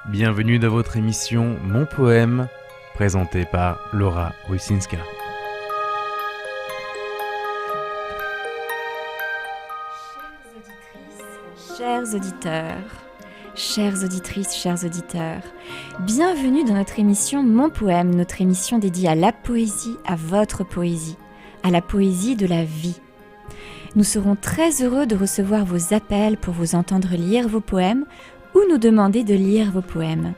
Bienvenue dans votre émission Mon Poème, présentée par Laura Wysinska. Chères auditeurs, chères auditrices, chers auditeurs, bienvenue dans notre émission Mon Poème, notre émission dédiée à la poésie, à votre poésie, à la poésie de la vie. Nous serons très heureux de recevoir vos appels pour vous entendre lire vos poèmes ou nous demander de lire vos poèmes.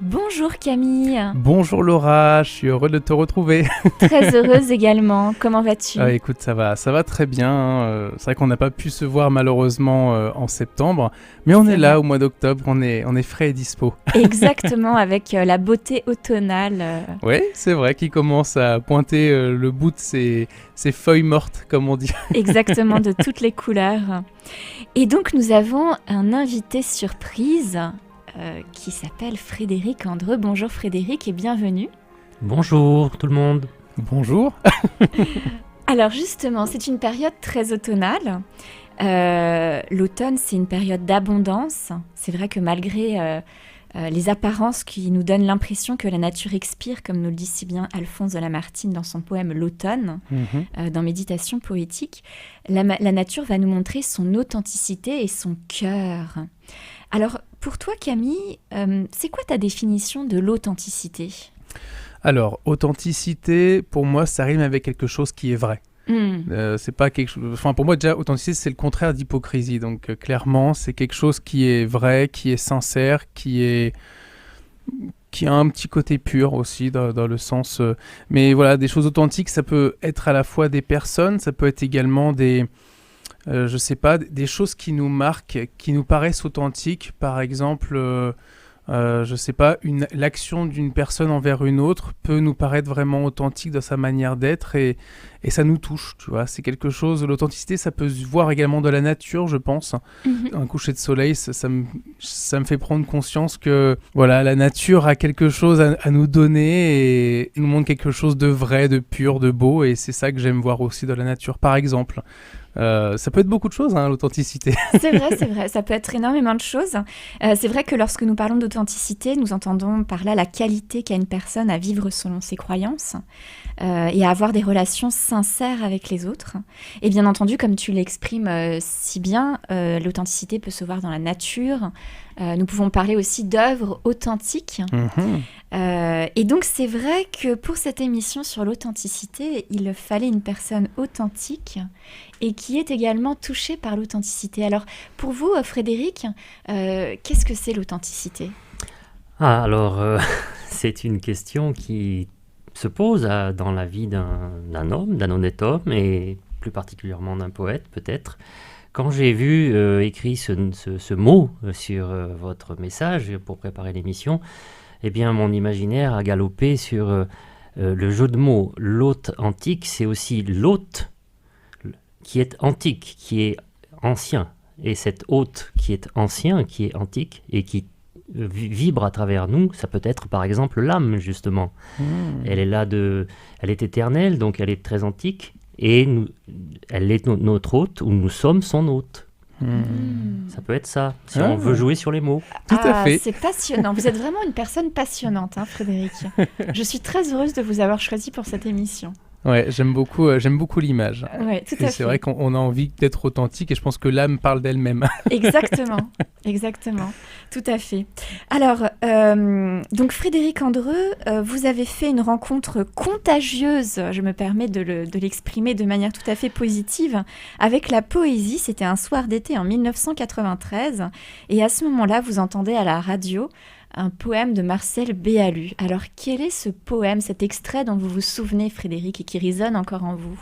Bonjour Camille. Bonjour Laura, je suis heureux de te retrouver. Très heureuse également, comment vas-tu ? Écoute, ça va très bien. C'est vrai qu'on n'a pas pu se voir malheureusement en septembre, mais on est là au mois d'octobre, on est frais et dispo. Exactement, avec la beauté automnale. Oui, c'est vrai qu'il commence à pointer le bout de ses feuilles mortes, comme on dit. Exactement, de toutes les couleurs. Et donc nous avons un invité surprise qui s'appelle Frédéric Andreu. Bonjour Frédéric et bienvenue. Bonjour tout le monde. Bonjour. Alors justement, c'est une période très automnale. L'automne, c'est une période d'abondance. C'est vrai que malgré les apparences qui nous donnent l'impression que la nature expire, comme nous le dit si bien Alphonse de Lamartine dans son poème L'automne, dans Méditation poétique, la nature va nous montrer son authenticité et son cœur. Alors, pour toi Camille, c'est quoi ta définition de l'authenticité ? Alors, authenticité, pour moi, ça rime avec quelque chose qui est vrai. C'est pas quelque chose. Enfin, pour moi, déjà, authenticité, c'est le contraire d'hypocrisie. Donc, clairement, c'est quelque chose qui est vrai, qui est sincère, qui a un petit côté pur aussi, dans le sens. Mais voilà, des choses authentiques, ça peut être à la fois des personnes, ça peut être également des. Je sais pas, des choses qui nous marquent, qui nous paraissent authentiques. Par exemple, je sais pas, l'action d'une personne envers une autre peut nous paraître vraiment authentique dans sa manière d'être et ça nous touche, tu vois. C'est quelque chose, l'authenticité, ça peut se voir également dans la nature, je pense. Un coucher de soleil, ça me fait prendre conscience que voilà, la nature a quelque chose à nous donner et nous montre quelque chose de vrai, de pur, de beau, et c'est ça que j'aime voir aussi dans la nature, par exemple. Ça peut être beaucoup de choses, hein, l'authenticité. C'est vrai, ça peut être énormément de choses. C'est vrai que lorsque nous parlons d'authenticité, nous entendons par là la qualité qu'a une personne à vivre selon ses croyances et à avoir des relations sincères avec les autres. Et bien entendu, comme tu l'exprimes si bien, l'authenticité peut se voir dans la nature. Nous pouvons parler aussi d'œuvres authentiques. Et donc, c'est vrai que pour cette émission sur l'authenticité, il fallait une personne authentique et qui est également touchée par l'authenticité. Alors, pour vous, Frédéric, qu'est-ce que c'est l'authenticité ? Alors, c'est une question qui se pose dans la vie d'un homme, d'un honnête homme, et plus particulièrement d'un poète, peut-être. Quand j'ai vu écrit ce mot sur votre message pour préparer l'émission, eh bien, mon imaginaire a galopé sur le jeu de mots. L'hôte antique, c'est aussi l'hôte qui est antique, qui est ancien. Et cet hôte qui est ancien, qui est antique et qui vibre à travers nous, ça peut être par exemple l'âme, justement. Elle est là elle est éternelle, donc elle est très antique. Et elle est notre hôte, ou nous sommes son hôte. Ça peut être ça, si on veut jouer sur les mots. Tout à fait. C'est passionnant. Vous êtes vraiment une personne passionnante, hein, Frédéric. Je suis très heureuse de vous avoir choisi pour cette émission. Ouais, j'aime beaucoup l'image. Ouais, tout à fait. C'est vrai qu'on a envie d'être authentique et je pense que l'âme parle d'elle-même. Exactement, tout à fait. Alors, donc Frédéric Andreu, vous avez fait une rencontre contagieuse, je me permets de l'exprimer de manière tout à fait positive, avec la poésie. C'était un soir d'été en 1993 et à ce moment-là, vous entendez à la radio un poème de Marcel Béalu. Alors, quel est ce poème, cet extrait dont vous vous souvenez, Frédéric, et qui résonne encore en vous ?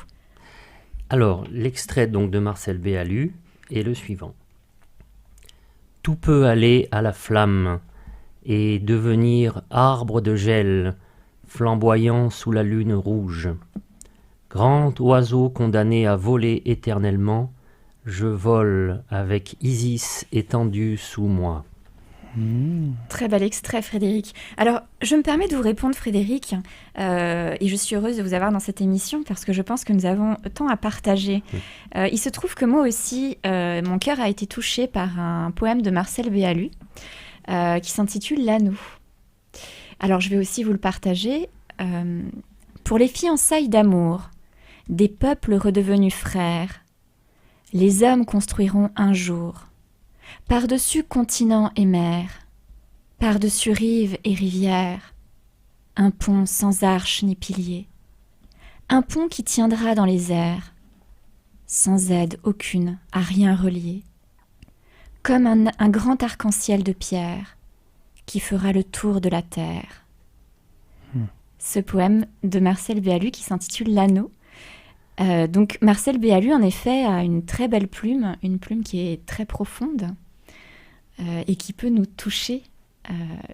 Alors, l'extrait donc de Marcel Béalu est le suivant. Tout peut aller à la flamme et devenir arbre de gel, flamboyant sous la lune rouge. Grand oiseau condamné à voler éternellement, je vole avec Isis étendue sous moi. Très bel extrait, Frédéric. Alors, je me permets de vous répondre, Frédéric, et je suis heureuse de vous avoir dans cette émission parce que je pense que nous avons tant à partager. Il se trouve que moi aussi, mon cœur a été touché par un poème de Marcel Béalu. qui s'intitule L'Anneau. Alors je vais aussi vous le partager. Pour les fiançailles d'amour, des peuples redevenus frères, les hommes construiront un jour, par-dessus continents et mers, par-dessus rives et rivières, un pont sans arche ni pilier, un pont qui tiendra dans les airs, sans aide aucune, à rien relié, comme un grand arc-en-ciel de pierre qui fera le tour de la terre. Ce poème de Marcel Béalu qui s'intitule L'Anneau. Donc Marcel Béalu en effet a une très belle plume, une plume qui est très profonde et qui peut nous toucher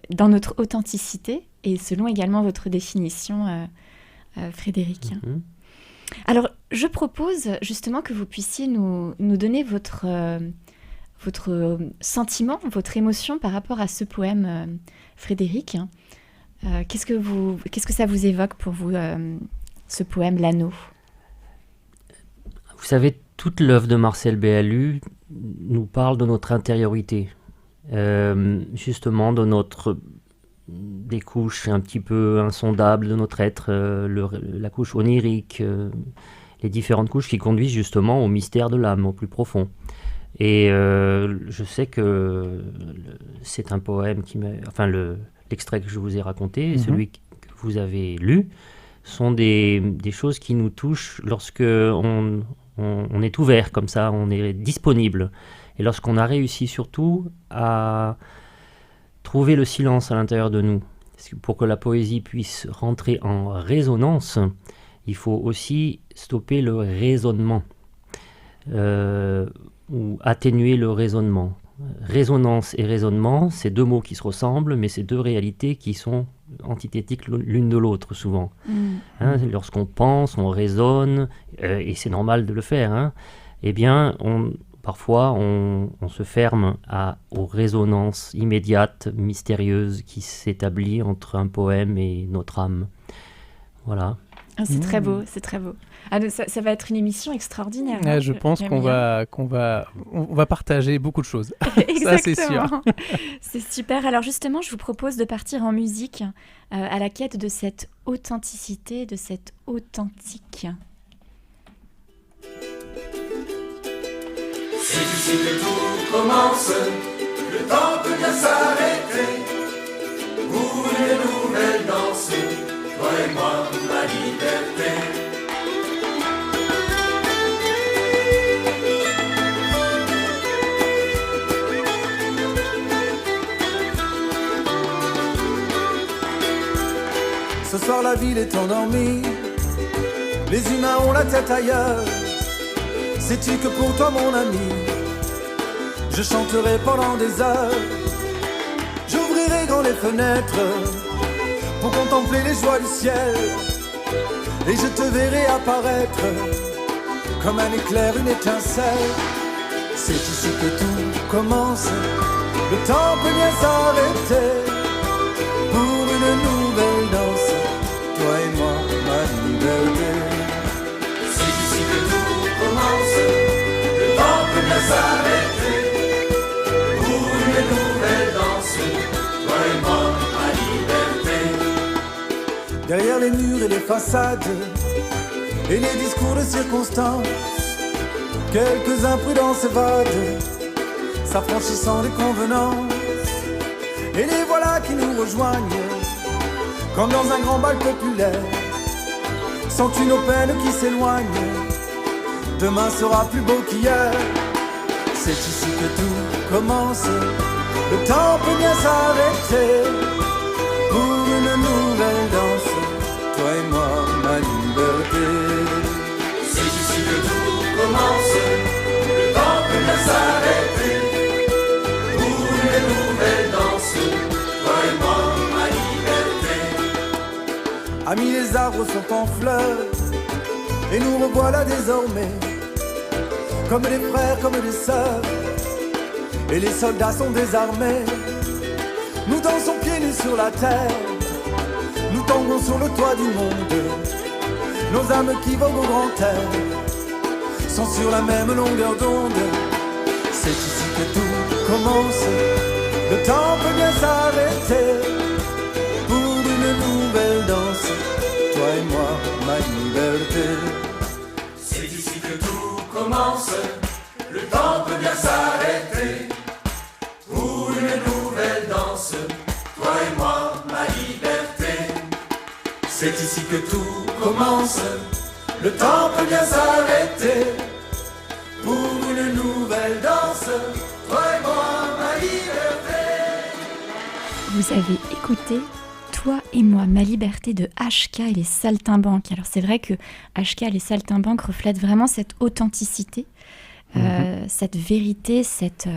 dans notre authenticité et selon également votre définition, Frédéric. Alors je propose justement que vous puissiez nous donner votre sentiment, votre émotion par rapport à ce poème, Frédéric. Qu'est-ce que ça vous évoque pour vous, ce poème L'Anneau ? Vous savez, toute l'œuvre de Marcel Béalu nous parle de notre intériorité, justement des couches un petit peu insondables de notre être, la couche onirique, les différentes couches qui conduisent justement au mystère de l'âme, au plus profond. Et je sais que c'est un poème l'extrait que je vous ai raconté, celui que vous avez lu, sont des choses qui nous touchent lorsque on est ouvert comme ça, on est disponible. Et lorsqu'on a réussi surtout à trouver le silence à l'intérieur de nous. Pour que la poésie puisse rentrer en résonance, il faut aussi stopper le raisonnement ou atténuer le raisonnement. Résonance et raisonnement, c'est deux mots qui se ressemblent, mais c'est deux réalités qui sont antithétiques l'une de l'autre souvent. Lorsqu'on pense, on raisonne, et c'est normal de le faire, eh bien, parfois on se ferme aux résonances immédiates, mystérieuses, qui s'établissent entre un poème et notre âme. Voilà. C'est très beau, c'est très beau. Ça va être une émission extraordinaire. Je pense qu'on va partager beaucoup de choses. Ça, c'est sûr. C'est super. Alors justement, je vous propose de partir en musique à la quête de cette authenticité, de cette authentique. C'est ici que tout commence, le temps peut bien s'arrêter. Pour une nouvelle danse, toi et moi, ma liberté. Ce soir la ville est endormie, les humains ont la tête ailleurs. Sais-tu que pour toi mon ami, je chanterai pendant des heures. J'ouvrirai grand les fenêtres pour contempler les joies du ciel. Et je te verrai apparaître comme un éclair, une étincelle. C'est ici que tout commence, le temps peut bien s'arrêter. Pour une nouvelle danse, toi et moi, ma liberté. C'est ici que tout commence, le temps peut bien s'arrêter. Pour une nouvelle danse, toi et moi, ma liberté. Derrière les murs et les façades, et les discours de circonstance, quelques imprudences évadent, s'affranchissant des convenances. Et les voilà qui nous rejoignent, comme dans un grand bal populaire. Sens-tu nos peines qui s'éloignent? Demain sera plus beau qu'hier. C'est ici que tout commence, le temps peut bien s'arrêter. Pour une nouvelle danse, toi et moi, ma liberté. C'est ici que tout commence, le temps peut bien s'arrêter. Pour une nouvelle danse, toi et moi, ma liberté. Amis, les arbres sont en fleurs, et nous revoilà désormais, comme des frères, comme des sœurs, et les soldats sont désarmés. Nous dansons pieds nus sur la terre, nous tanguons sur le toit du monde. Nos âmes qui voguent au grand air sont sur la même longueur d'onde. C'est ici que tout commence, Le temps peut bien s'arrêter pour une nouvelle danse. Toi et moi, ma liberté. C'est ici que tout commence. Le temps peut bien s'arrêter pour une nouvelle danse. Toi et moi, ma liberté. C'est ici que tout commence. Le temps peut bien s'arrêter pour une nouvelle danse. Toi et moi, ma liberté. Vous avez écouté Toi et moi, ma liberté de HK et les Saltimbanques. Alors c'est vrai que HK et les Saltimbanques reflètent vraiment cette authenticité, cette vérité, cette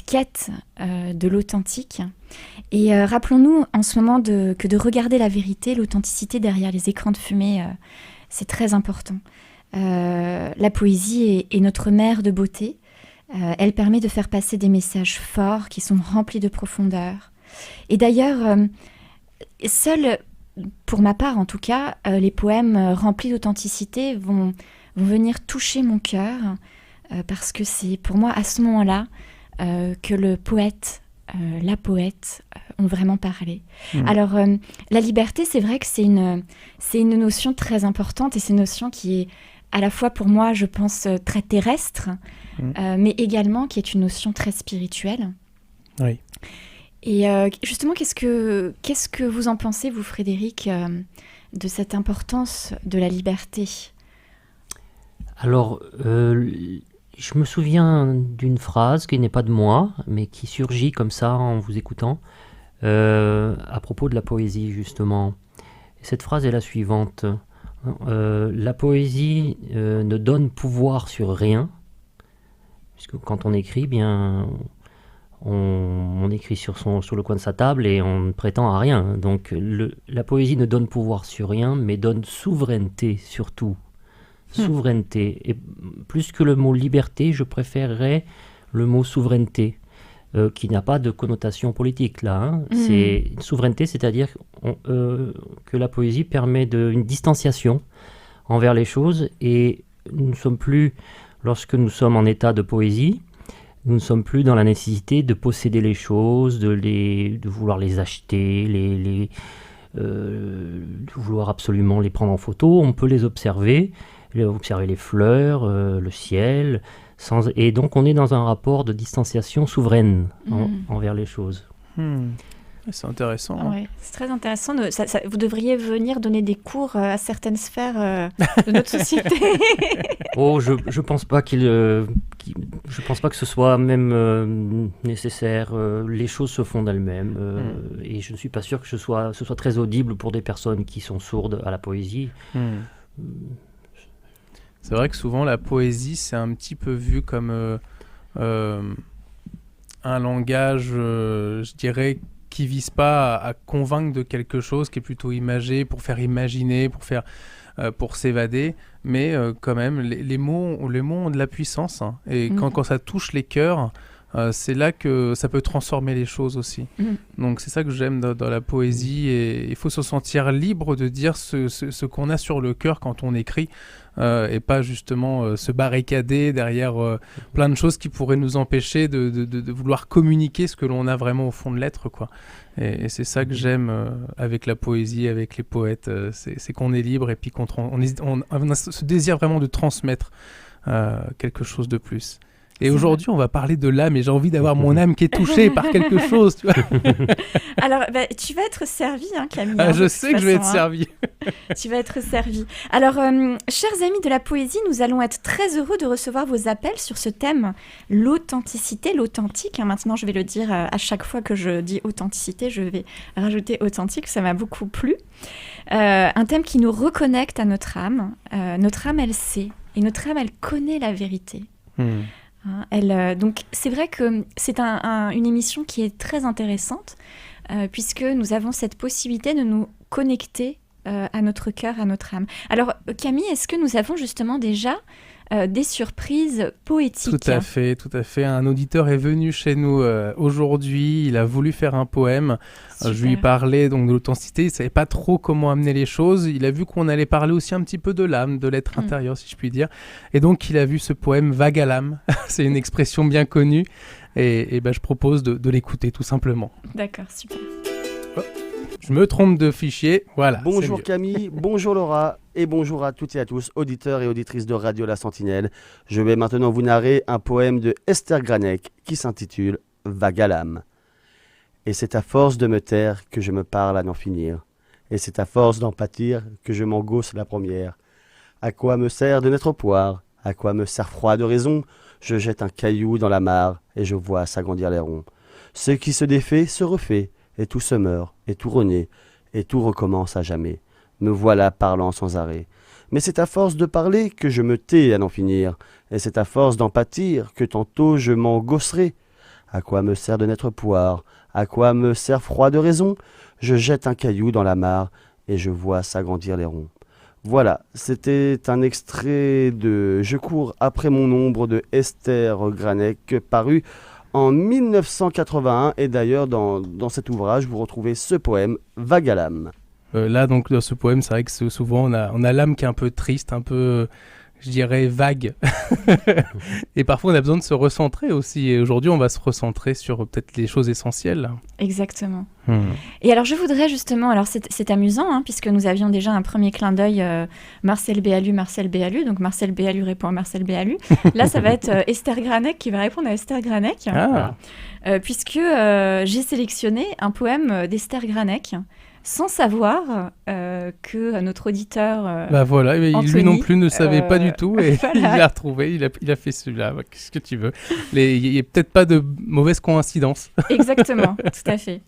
quête de l'authentique. Et rappelons-nous en ce moment que de regarder la vérité, l'authenticité derrière les écrans de fumée, c'est très important. La poésie est notre mère de beauté. Elle permet de faire passer des messages forts qui sont remplis de profondeur. Et d'ailleurs, seuls, pour ma part en tout cas, les poèmes remplis d'authenticité vont venir toucher mon cœur, parce que c'est pour moi à ce moment-là que le poète, la poète ont vraiment parlé. Alors, la liberté, c'est vrai que c'est une notion très importante, et c'est une notion qui est à la fois pour moi, je pense, très terrestre, mais également qui est une notion très spirituelle. Oui. Et justement, qu'est-ce que vous en pensez, vous, Frédéric, de cette importance de la liberté ? Alors, je me souviens d'une phrase qui n'est pas de moi, mais qui surgit comme ça en vous écoutant, à propos de la poésie, justement. Cette phrase est la suivante. La poésie ne donne pouvoir sur rien, puisque quand on écrit, bien, on écrit sur le coin de sa table et on ne prétend à rien. Donc la poésie ne donne pouvoir sur rien, mais donne souveraineté sur tout. Souveraineté. Et plus que le mot liberté, je préférerais le mot souveraineté, qui n'a pas de connotation politique là. C'est une souveraineté, c'est-à-dire que la poésie permet une distanciation envers les choses, et nous ne sommes plus, lorsque nous sommes en état de poésie, nous ne sommes plus dans la nécessité de posséder les choses, de vouloir les acheter, de vouloir absolument les prendre en photo. On peut les observer les fleurs, le ciel, et donc on est dans un rapport de distanciation souveraine envers les choses. C'est intéressant. Ouais, c'est très intéressant. Vous devriez venir donner des cours à certaines sphères de notre société. Je pense pas je pense pas que ce soit même nécessaire. Les choses se font d'elles-mêmes, et je ne suis pas sûr que ce soit très audible pour des personnes qui sont sourdes à la poésie. C'est vrai que souvent la poésie, c'est un petit peu vu comme un langage, je dirais, qui vise pas à convaincre de quelque chose, qui est plutôt imagé pour faire imaginer, pour s'évader, mais quand même les mots ont de la puissance, hein, et quand ça touche les cœurs, c'est là que ça peut transformer les choses aussi. Donc c'est ça que j'aime dans la poésie, et il faut se sentir libre de dire ce qu'on a sur le cœur quand on écrit, et pas justement se barricader derrière plein de choses qui pourraient nous empêcher de vouloir communiquer ce que l'on a vraiment au fond de l'être, quoi. Et c'est ça que j'aime avec la poésie, avec les poètes, c'est qu'on est libre, et puis on a ce désir vraiment de transmettre quelque chose de plus. Et aujourd'hui, on va parler de l'âme, et j'ai envie d'avoir mon âme qui est touchée par quelque chose, tu vois. Alors, tu vas être servi, hein, Camille. Je sais que je vais être servi. Tu vas être servi. Alors, chers amis de la poésie, nous allons être très heureux de recevoir vos appels sur ce thème, l'authenticité, l'authentique. Maintenant, je vais le dire à chaque fois que je dis authenticité, je vais rajouter authentique, ça m'a beaucoup plu. Un thème qui nous reconnecte à notre âme. Notre âme, elle sait, et notre âme, elle connaît la vérité. Donc c'est vrai que c'est une émission qui est très intéressante, puisque nous avons cette possibilité de nous connecter à notre cœur, à notre âme. Alors Camille, est-ce que nous avons justement déjà des surprises poétiques. Tout à fait, tout à fait. Un auditeur est venu chez nous aujourd'hui, il a voulu faire un poème. Je lui parlais donc de l'authenticité, il ne savait pas trop comment amener les choses. Il a vu qu'on allait parler aussi un petit peu de l'âme, de l'être intérieur, si je puis dire. Et donc, il a vu ce poème Vague à l'âme. C'est une expression bien connue. Et je propose de l'écouter, tout simplement. D'accord, super. Oh, je me trompe de fichier, voilà. Bonjour Camille, bonjour Laura, et bonjour à toutes et à tous, auditeurs et auditrices de Radio La Sentinelle. Je vais maintenant vous narrer un poème de Esther Granek qui s'intitule Vague à l'âme. Et c'est à force de me taire que je me parle à n'en finir. Et c'est à force d'en pâtir que je m'engosse la première. À quoi me sert de n'être poire? À quoi me sert froid de raison? Je jette un caillou dans la mare et je vois s'agrandir les ronds. Ce qui se défait se refait, et tout se meurt, et tout renaît, et tout recommence à jamais. Me voilà parlant sans arrêt. Mais c'est à force de parler que je me tais à n'en finir, et c'est à force d'en pâtir que tantôt je m'engosserai. À quoi me sert de n'être poire? À quoi me sert froid de raison? Je jette un caillou dans la mare, et je vois s'agrandir les ronds. Voilà, c'était un extrait de « Je cours après mon ombre » de Esther Granek, paru en 1981. Et d'ailleurs, dans cet ouvrage, vous retrouvez ce poème « Vague à l'âme ». Là, donc, dans ce poème, c'est vrai que souvent, on a l'âme qui est un peu triste, un peu, je dirais, vague. Et parfois, on a besoin de se recentrer aussi. Et aujourd'hui, on va se recentrer sur peut-être les choses essentielles. Exactement. Et alors, je voudrais justement... Alors, c'est amusant, hein, puisque nous avions déjà un premier clin d'œil Marcel Béalu. Donc, Marcel Béalu répond à Marcel Béalu. Là, ça va être Esther Granek qui va répondre à Esther Granek. Puisque j'ai sélectionné un poème d'Esther Granek sans savoir que notre auditeur voilà, Anthony, lui non plus ne savait pas du tout et voilà. il l'a retrouvé, il a fait celui-là. Qu'est-ce que tu veux? Il n'y a peut-être pas de mauvaise coïncidence. Exactement, tout à fait.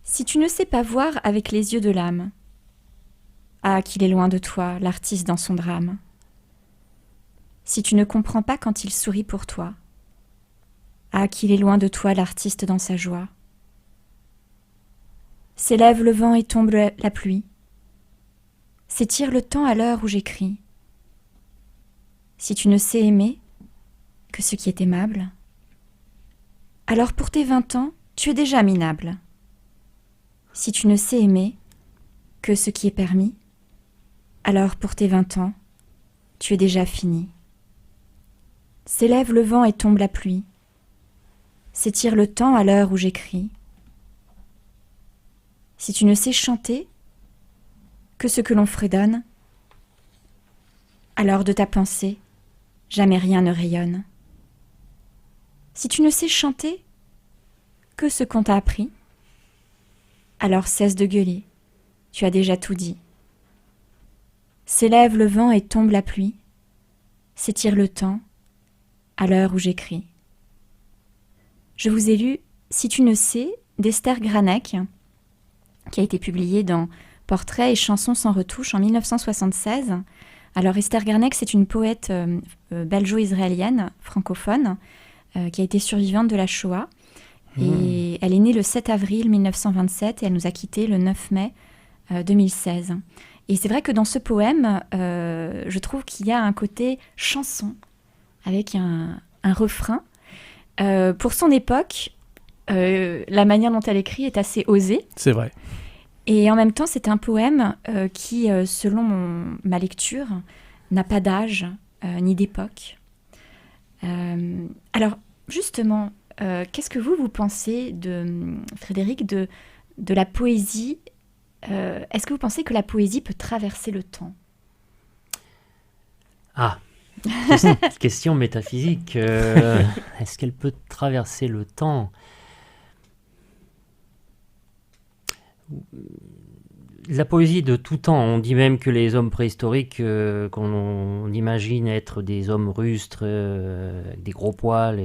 Si tu ne sais pas voir avec les yeux de l'âme, ah, qu'il est loin de toi, l'artiste dans son drame. Si tu ne comprends pas quand il sourit pour toi, ah, qu'il est loin de toi, l'artiste dans sa joie. S'élève le vent et tombe la pluie. S'étire le temps à l'heure où j'écris. Si tu ne sais aimer que ce qui est aimable, alors pour tes 20 ans, tu es déjà minable. Si tu ne sais aimer que ce qui est permis, alors pour tes 20 ans, tu es déjà fini. S'élève le vent et tombe la pluie. S'étire le temps à l'heure où j'écris. Si tu ne sais chanter que ce que l'on fredonne, alors de ta pensée, jamais rien ne rayonne. Si tu ne sais chanter que ce qu'on t'a appris, alors cesse de gueuler, tu as déjà tout dit. S'élève le vent et tombe la pluie, s'étire le temps, à l'heure où j'écris. Je vous ai lu « Si tu ne sais » d'Esther Granek, qui a été publié dans Portraits et chansons sans retouche en 1976. Alors Esther Granek, c'est une poète belgeo-israélienne, francophone, qui a été survivante de la Shoah. Et elle est née le 7 avril 1927 et elle nous a quittés le 9 mai 2016. Et c'est vrai que dans ce poème, je trouve qu'il y a un côté chanson, avec un refrain. Pour son époque, la manière dont elle écrit est assez osée. C'est vrai. Et en même temps, c'est un poème qui, selon ma lecture, n'a pas d'âge ni d'époque. Alors, justement, qu'est-ce que vous pensez, Frédéric, de la poésie? Est-ce que vous pensez que la poésie peut traverser le temps? Ah, question métaphysique. Est-ce qu'elle peut traverser le temps? La poésie de tout temps, on dit même que les hommes préhistoriques qu'on imagine être des hommes rustres, des gros poils,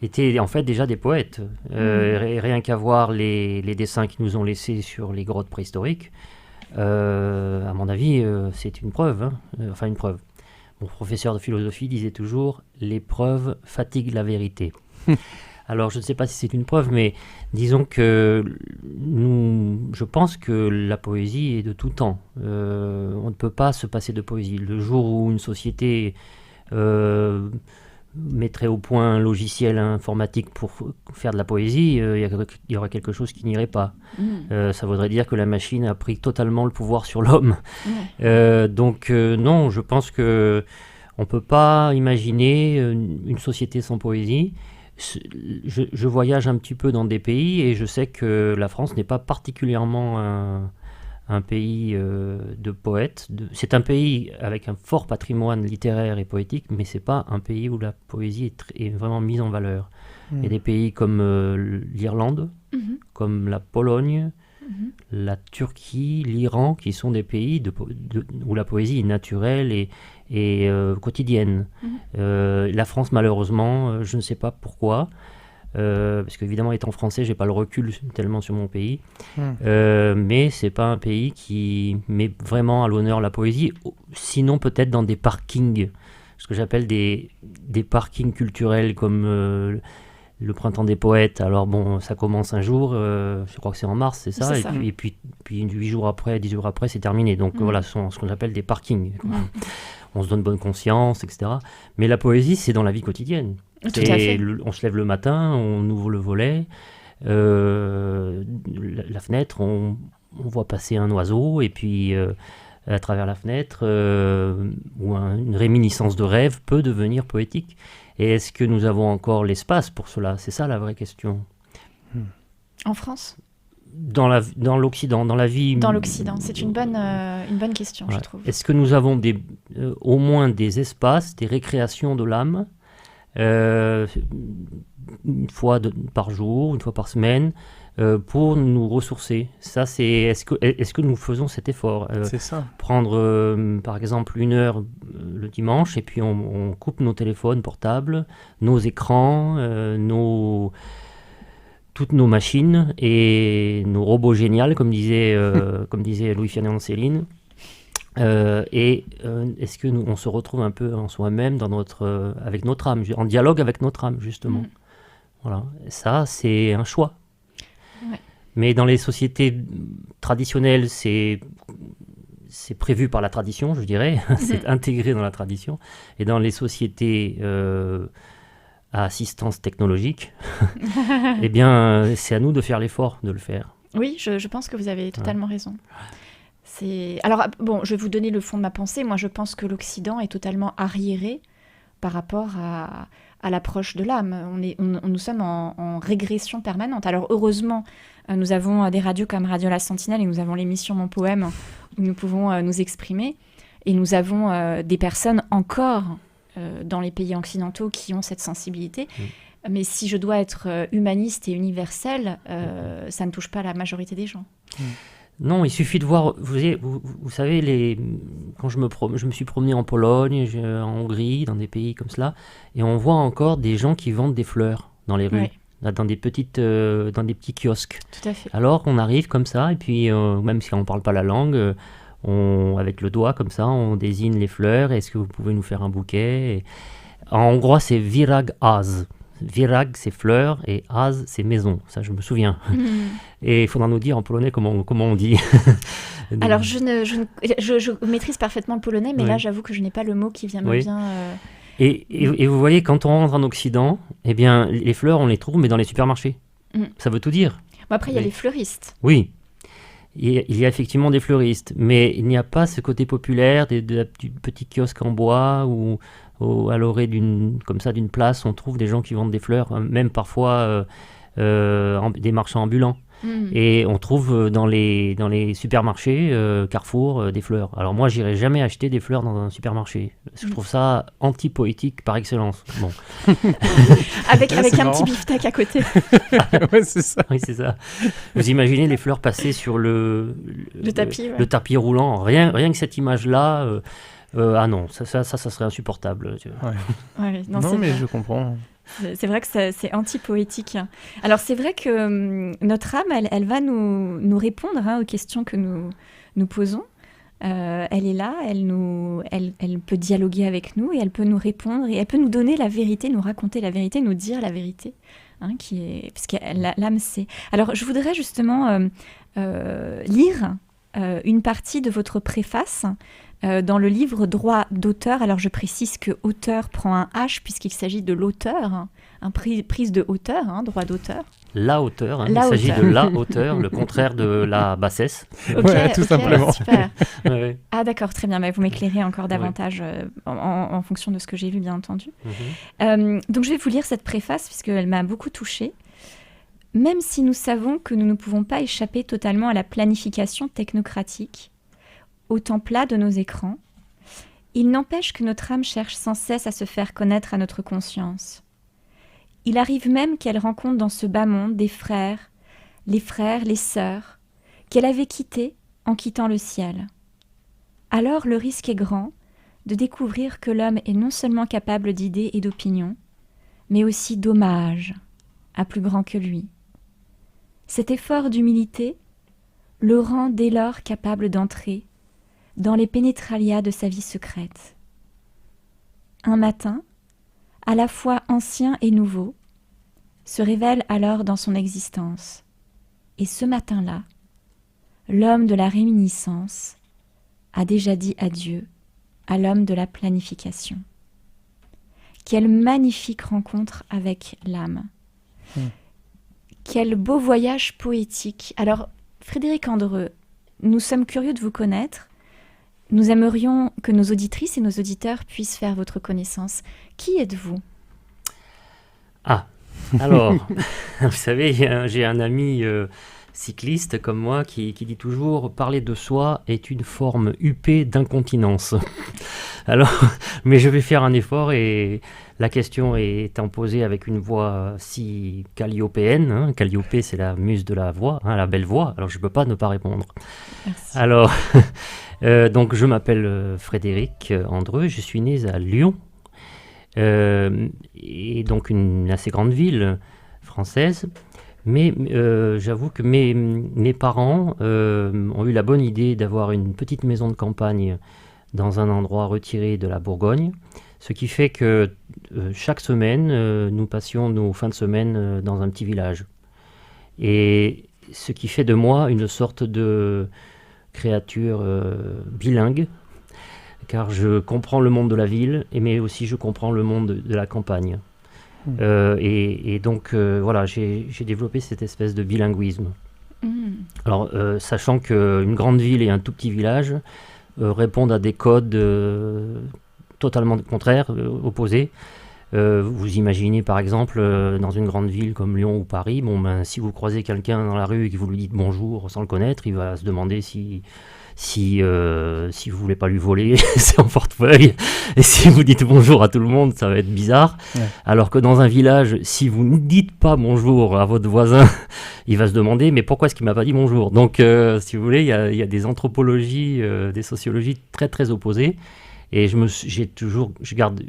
étaient en fait déjà des poètes. Rien qu'à voir les dessins qu'ils nous ont laissés sur les grottes préhistoriques, à mon avis, c'est une preuve. Enfin une preuve. Mon professeur de philosophie disait toujours « l'épreuve fatigue la vérité ». Alors, je ne sais pas si c'est une preuve, mais disons que je pense que la poésie est de tout temps. On ne peut pas se passer de poésie. Le jour où une société mettrait au point un logiciel informatique pour faire de la poésie, il y aurait quelque chose qui n'irait pas. Ça voudrait dire que la machine a pris totalement le pouvoir sur l'homme. Donc, non, je pense que on ne peut pas imaginer une société sans poésie. Je voyage un petit peu dans des pays et je sais que la France n'est pas particulièrement un pays de poètes. C'est un pays avec un fort patrimoine littéraire et poétique, mais ce n'est pas un pays où la poésie est vraiment mise en valeur. Il y a des pays comme l'Irlande, comme la Pologne, la Turquie, l'Iran, qui sont des pays où la poésie est naturelle et quotidienne. La France, malheureusement, je ne sais pas pourquoi, parce qu'évidemment, étant français, je n'ai pas le recul tellement sur mon pays, mais ce n'est pas un pays qui met vraiment à l'honneur la poésie, sinon peut-être dans des parkings, ce que j'appelle des parkings culturels comme le Printemps des Poètes. Alors bon, ça commence un jour, je crois que c'est en mars, c'est ça, et puis 10 jours après, c'est terminé. Donc voilà, ce sont ce qu'on appelle des parkings. On se donne bonne conscience, etc. Mais la poésie, c'est dans la vie quotidienne. Tout à fait. On se lève le matin, on ouvre le volet, la fenêtre, on voit passer un oiseau, et puis à travers la fenêtre, ou une réminiscence de rêve peut devenir poétique. Et est-ce que nous avons encore l'espace pour cela ? C'est ça la vraie question. En France ? Dans l'Occident, dans la vie... Dans l'Occident, c'est une bonne question, je trouve. Est-ce que nous avons au moins des espaces, des récréations de l'âme, une fois par jour, une fois par semaine, pour nous ressourcer ? Ça, est-ce que nous faisons cet effort ? C'est ça. Prendre, par exemple, 1 heure le dimanche, et puis on coupe nos téléphones portables, nos écrans, toutes nos machines et nos robots géniaux, comme disait Louis-Ferdinand Céline. Est-ce que on se retrouve un peu en soi-même, avec notre âme, en dialogue avec notre âme, justement. Voilà. Ça, c'est un choix. Ouais. Mais dans les sociétés traditionnelles, c'est prévu par la tradition, je dirais. C'est intégré dans la tradition. Et dans les sociétés à assistance technologique, eh bien, c'est à nous de faire l'effort de le faire. Oui, je pense que vous avez totalement raison. Alors, bon, je vais vous donner le fond de ma pensée. Moi, je pense que l'Occident est totalement arriéré par rapport à l'approche de l'âme. Nous sommes en régression permanente. Alors, heureusement, nous avons des radios comme Radio La Sentinelle et nous avons l'émission Mon Poème où nous pouvons nous exprimer. Et nous avons des personnes encore dans les pays occidentaux qui ont cette sensibilité. Mais si je dois être humaniste et universelle, ça ne touche pas la majorité des gens. Non, il suffit de voir, vous savez, quand je me suis promené en Pologne, en Hongrie, dans des pays comme cela, et on voit encore des gens qui vendent des fleurs dans les rues, dans des petits kiosques. Tout à fait. Alors on arrive comme ça, et puis même si on ne parle pas la langue, avec le doigt comme ça, on désigne les fleurs. Est-ce que vous pouvez nous faire un bouquet ? En hongrois, c'est Virág az. Virág, c'est fleurs, et az, c'est maison. Ça, je me souviens. Et il faudra nous dire en polonais comment on dit. Alors, je maîtrise parfaitement le polonais, mais là, j'avoue que je n'ai pas le mot qui vient me bien. Et vous voyez, quand on rentre en Occident, eh bien, les fleurs, on les trouve, mais dans les supermarchés. Ça veut tout dire. Bon, après, il y a les fleuristes. Oui. Il y a effectivement des fleuristes, mais il n'y a pas ce côté populaire du petit kiosque en bois ou à l'orée d'une place, on trouve des gens qui vendent des fleurs, même parfois des marchands ambulants. Et on trouve dans les supermarchés, Carrefour, des fleurs. Alors moi, j'irai jamais acheter des fleurs dans un supermarché. Parce que je trouve ça anti-poétique par excellence. Bon. avec un petit beefsteak à côté. Ouais, c'est ça. Oui, c'est ça. Vous imaginez les fleurs passer sur le tapis roulant. Rien que cette image-là... ah non, ça serait insupportable. Ouais, non, mais vrai. je comprends. C'est vrai que c'est anti-poétique. Alors c'est vrai que notre âme, elle va nous répondre aux questions que nous posons. elle est là, elle peut dialoguer avec nous et elle peut nous répondre et elle peut nous donner la vérité, nous raconter la vérité, nous dire la vérité, parce que l'âme sait. Alors, je voudrais justement lire une partie de votre préface dans le livre Droit d'auteur. Alors, je précise que auteur prend un H puisqu'il s'agit de l'auteur, prise de hauteur, droit d'auteur. La hauteur, il s'agit de la hauteur, le contraire de la bassesse. Tout simplement. Super. Ouais. Ah d'accord, très bien. Vous m'éclairez encore davantage en fonction de ce que j'ai lu, bien entendu. Donc je vais vous lire cette préface puisqu'elle m'a beaucoup touchée. Même si nous savons que nous ne pouvons pas échapper totalement à la planification technocratique, au temps plat de nos écrans, il n'empêche que notre âme cherche sans cesse à se faire connaître à notre conscience. Il arrive même qu'elle rencontre dans ce bas monde des frères, les sœurs, qu'elle avait quittés en quittant le ciel. Alors le risque est grand de découvrir que l'homme est non seulement capable d'idées et d'opinions, mais aussi d'hommages à plus grand que lui. Cet effort d'humilité le rend dès lors capable d'entrer dans les pénétralia de sa vie secrète. Un matin, à la fois ancien et nouveau, se révèle alors dans son existence. Et ce matin-là, l'homme de la réminiscence a déjà dit adieu à l'homme de la planification. Quelle magnifique rencontre avec l'âme. Quel beau voyage poétique. Alors, Frédéric Andreu, nous sommes curieux de vous connaître. Nous aimerions que nos auditrices et nos auditeurs puissent faire votre connaissance. Qui êtes-vous ? Alors, vous savez, j'ai un ami cycliste comme moi qui dit toujours « Parler de soi est une forme huppée d'incontinence ». Alors, mais je vais faire un effort et la question étant posée avec une voix si calliopéenne. Calliope, c'est la muse de la voix, la belle voix, alors je ne peux pas ne pas répondre. Merci. Alors, donc je m'appelle Frédéric Andreu, je suis né à Lyon. Et donc une assez grande ville française, mais j'avoue que mes parents ont eu la bonne idée d'avoir une petite maison de campagne dans un endroit retiré de la Bourgogne, ce qui fait que chaque semaine, nous passions nos fins de semaine dans un petit village. Et ce qui fait de moi une sorte de créature bilingue, car je comprends le monde de la ville, mais aussi je comprends le monde de la campagne. Et donc, voilà, j'ai développé cette espèce de bilinguisme. Alors, sachant qu'une grande ville et un tout petit village répondent à des codes totalement contraires, opposés. Vous imaginez, par exemple, dans une grande ville comme Lyon ou Paris, si vous croisez quelqu'un dans la rue et que vous lui dites bonjour sans le connaître, il va se demander si vous voulez pas lui voler son portefeuille, et si vous dites bonjour à tout le monde, ça va être bizarre. Ouais. Alors que dans un village, si vous ne dites pas bonjour à votre voisin, il va se demander mais pourquoi est-ce qu'il m'a pas dit bonjour. Donc si vous voulez, il y a des anthropologies, des sociologies très très opposées, et je garde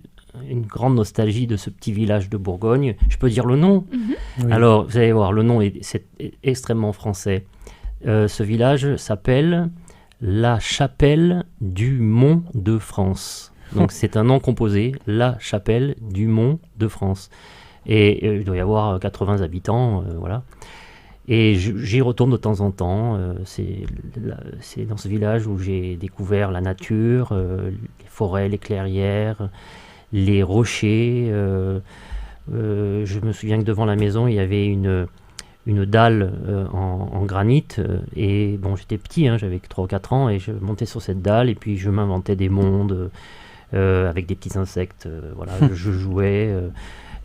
une grande nostalgie de ce petit village de Bourgogne. Je peux dire le nom. Oui. Alors vous allez voir, le nom c'est extrêmement français. Ce village s'appelle La Chapelle du Mont de France. Donc c'est un nom composé, La Chapelle du Mont de France. Et il doit y avoir 80 habitants, voilà. Et j'y retourne de temps en temps. C'est dans ce village où j'ai découvert la nature, les forêts, les clairières, les rochers. Je me souviens que devant la maison, il y avait une dalle en granit, et bon, j'étais petit, j'avais 3 ou 4 ans, et je montais sur cette dalle, et puis je m'inventais des mondes avec des petits insectes, voilà, je jouais,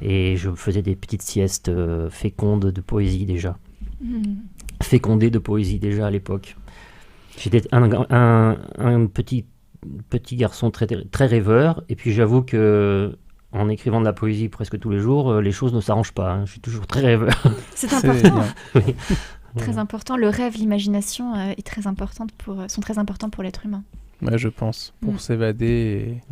et je faisais des petites siestes fécondes de poésie déjà. Fécondées de poésie déjà à l'époque. J'étais un petit garçon très, très rêveur, et puis j'avoue que en écrivant de la poésie presque tous les jours, les choses ne s'arrangent pas. Je suis toujours très rêveur. C'est important. Oui. Très important. Le rêve, l'imagination sont très importants pour l'être humain. Ouais, je pense, pour s'évader.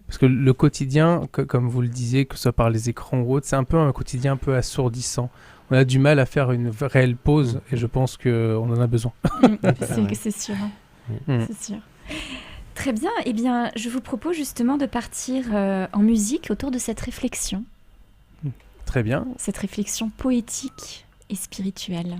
Parce que le quotidien, comme vous le disiez, que ce soit par les écrans ou autre, c'est un peu un quotidien un peu assourdissant. On a du mal à faire une réelle pause, et je pense qu'on en a besoin. C'est sûr. C'est sûr. Très bien. Eh bien, je vous propose justement de partir en musique autour de cette réflexion. Très bien. Cette réflexion poétique et spirituelle.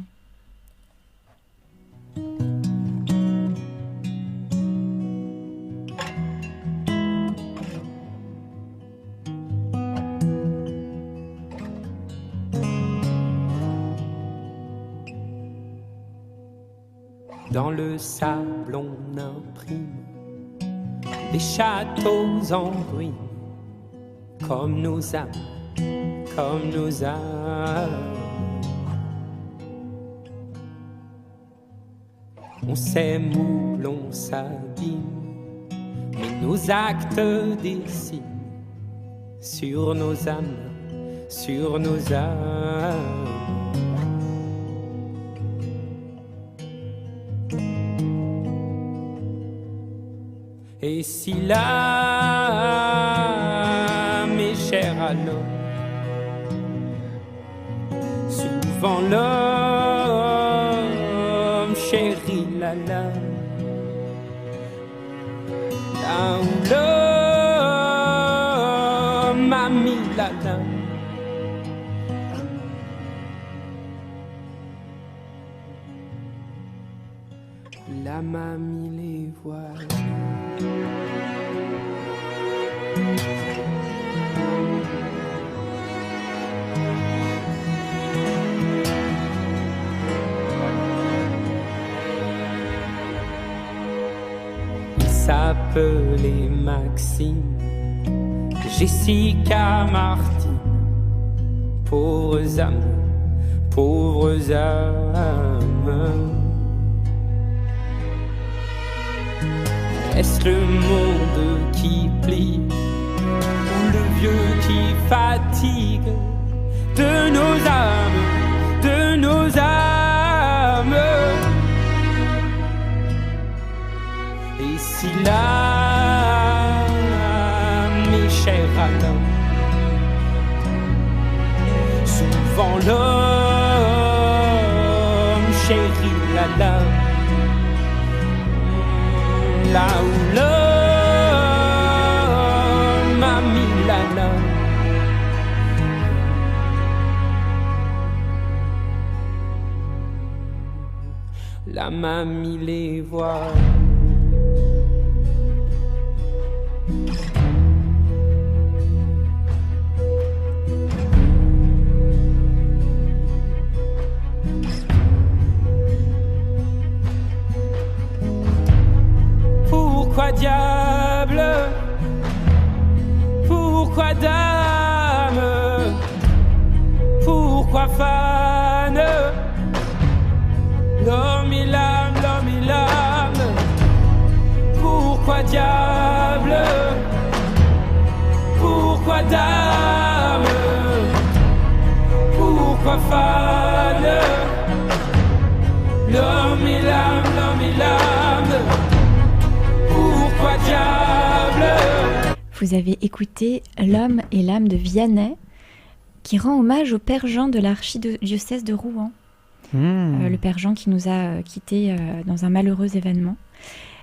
Dans le sable, on imprime des châteaux en ruine, comme nos âmes, comme nos âmes. On s'aime ou l'on s'abîme, mais nos actes dessinent sur nos âmes, sur nos âmes. Et si l'âme est chère à l'homme, souvent l'homme chérit la lame. Là où l'homme a mis la lame, l'âme a mis les voiles. Il s'appelait Maxime, Jessica, Martine. Pauvres âmes, pauvres âmes. Est-ce le monde qui plie ou le vieux qui fatigue de nos âmes, de nos âmes? Et si l'âme est chère à l'homme, souvent l'homme chérit la lame. Là où l'homme a mis la lame, l'âme a mis les voiles. Pourquoi diable? Pourquoi dame? Pourquoi fan? L'homme et l'âme, l'homme et l'âme. Pourquoi diable? Pourquoi dame? Pourquoi fan? L'homme et l'âme, l'homme et l'âme. Pourquoi diable? Vous avez écouté L'homme et l'âme de Vianney, qui rend hommage au Père Jean de l'archidiocèse de Rouen. Le Père Jean qui nous a quittés dans un malheureux événement.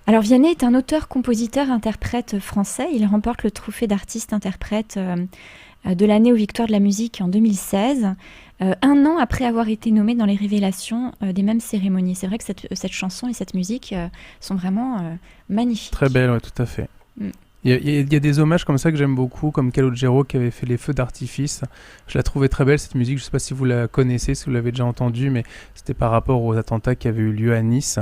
Alors Vianney est un auteur, compositeur, interprète français. Il remporte le trophée d'artiste-interprète de l'année aux Victoires de la musique en 2016, un an après avoir été nommé dans les révélations des mêmes cérémonies. C'est vrai que cette chanson et cette musique sont vraiment magnifiques. Très belle, ouais, tout à fait. Il y a des hommages comme ça que j'aime beaucoup, comme Calogero qui avait fait les feux d'artifice. Je la trouvais très belle cette musique, je ne sais pas si vous la connaissez, si vous l'avez déjà entendue, mais c'était par rapport aux attentats qui avaient eu lieu à Nice.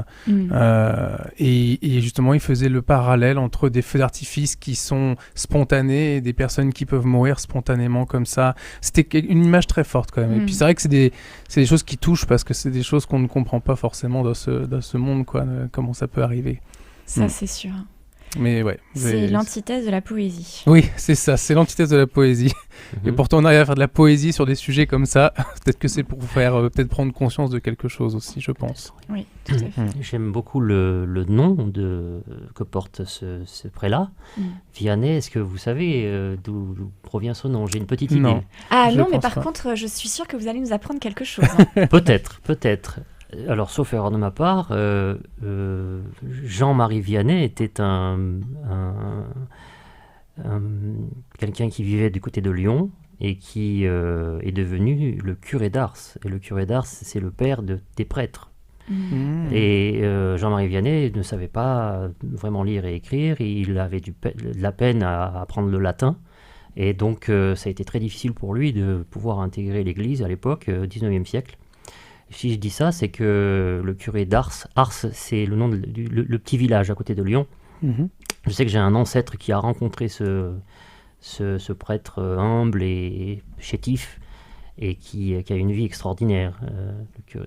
Et justement, il faisait le parallèle entre des feux d'artifice qui sont spontanés et des personnes qui peuvent mourir spontanément comme ça. C'était une image très forte quand même. Et puis c'est vrai que c'est des choses qui touchent parce que c'est des choses qu'on ne comprend pas forcément dans ce monde, quoi, comment ça peut arriver. Ça, c'est sûr. Mais ouais, c'est l'antithèse de la poésie. Oui, c'est ça, c'est l'antithèse de la poésie. Et pourtant, on arrive à faire de la poésie sur des sujets comme ça. Peut-être que c'est pour faire, peut-être prendre conscience de quelque chose aussi, je pense. Oui, tout à fait. J'aime beaucoup le nom que porte ce prélat. Vianney, est-ce que vous savez d'où provient ce nom? J'ai une petite idée. Ah non, mais par contre, je suis sûre que vous allez nous apprendre quelque chose. Hein. Peut-être. Alors, sauf erreur de ma part, Jean-Marie Vianney était quelqu'un qui vivait du côté de Lyon et qui est devenu le curé d'Ars. Et le curé d'Ars, c'est le père des prêtres. Et Jean-Marie Vianney ne savait pas vraiment lire et écrire. Il avait de la peine à apprendre le latin. Et donc, ça a été très difficile pour lui de pouvoir intégrer l'Église à l'époque, 19e siècle. Si je dis ça, c'est que le curé d'Ars, Ars, c'est le nom le petit village à côté de Lyon. Je sais que j'ai un ancêtre qui a rencontré ce prêtre humble et chétif et qui a une vie extraordinaire.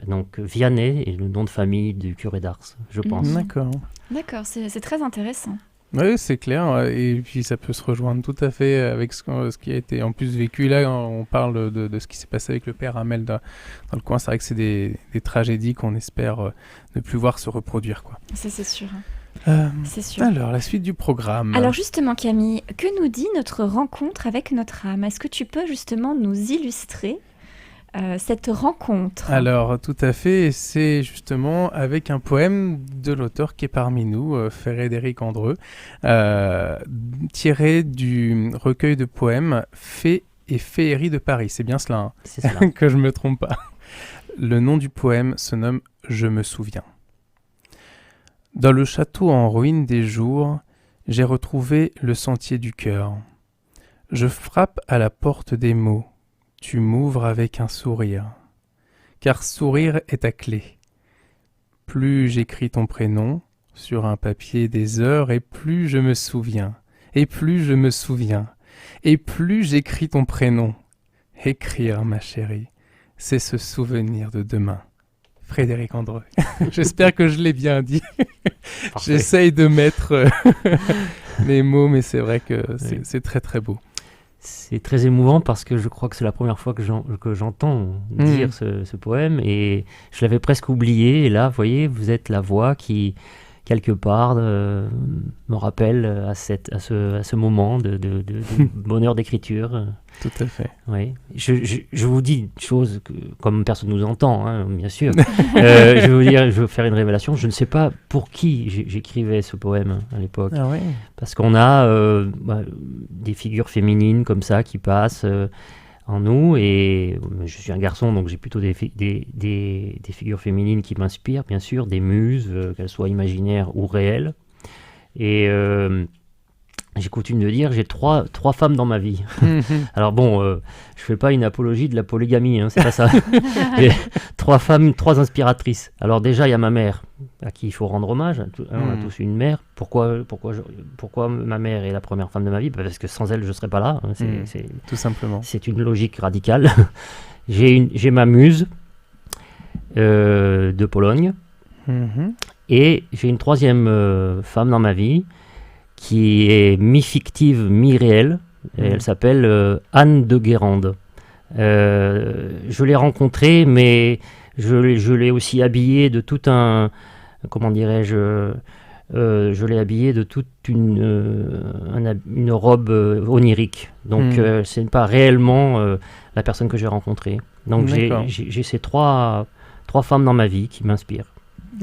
Donc Vianney est le nom de famille du curé d'Ars, je pense. D'accord. D'accord, c'est très intéressant. Oui, c'est clair. Et puis ça peut se rejoindre tout à fait avec ce qui a été en plus vécu. Là, on parle de ce qui s'est passé avec le père Hamel dans le coin. C'est vrai que c'est des tragédies qu'on espère ne plus voir se reproduire, quoi. Ça, c'est sûr. C'est sûr. Alors, la suite du programme. Alors justement, Camille, que nous dit notre rencontre avec notre âme? Est-ce que tu peux justement nous illustrer cette rencontre? Alors, tout à fait, c'est justement avec un poème de l'auteur qui est parmi nous, Frédéric Andreu, tiré du recueil de poèmes Fées et féeries de Paris. C'est bien cela, hein, c'est cela. que je ne me trompe pas. Le nom du poème se nomme « Je me souviens ». Dans le château en ruine des jours, j'ai retrouvé le sentier du cœur. Je frappe à la porte des mots. Tu m'ouvres avec un sourire, car sourire est ta clé. Plus j'écris ton prénom sur un papier des heures, et plus je me souviens, et plus je me souviens, et plus j'écris ton prénom. Écrire, ma chérie, c'est se souvenir de demain. Frédéric Andreu. J'espère que je l'ai bien dit. J'essaye de mettre les mots, mais c'est vrai que c'est très très beau. C'est très émouvant parce que je crois que c'est la première fois que j'entends dire ce poème et je l'avais presque oublié. Et là, vous voyez, vous êtes la voix qui, quelque part, me rappelle à ce moment de bonheur d'écriture. Tout à fait. Oui. Je vous dis une chose, comme personne ne nous entend, hein, bien sûr. Je veux faire une révélation. Je ne sais pas pour qui j'écrivais ce poème à l'époque. Ah ouais. Parce qu'on a des figures féminines comme ça qui passent en nous. Et je suis un garçon, donc j'ai plutôt des figures féminines qui m'inspirent, bien sûr, des muses, qu'elles soient imaginaires ou réelles. Et j'ai coutume de dire, j'ai trois femmes dans ma vie. Alors bon, je fais pas une apologie de la polygamie, hein, c'est pas ça. J'ai 3 femmes, 3 inspiratrices. Alors déjà, il y a ma mère, à qui il faut rendre hommage. On a tous une mère. Pourquoi ma mère est la première femme de ma vie? Parce que sans elle, je serais pas là. Hein. C'est tout simplement. C'est une logique radicale. J'ai ma muse de Pologne. Et j'ai une 3e femme dans ma vie qui est mi-fictive, mi-réelle. Elle s'appelle Anne de Guérande. Je l'ai rencontrée, mais je l'ai aussi habillée de tout un... Comment dirais-je je l'ai habillée de toute une robe onirique. Donc, ce n'est pas réellement la personne que j'ai rencontrée. Donc, j'ai ces 3 femmes dans ma vie qui m'inspirent.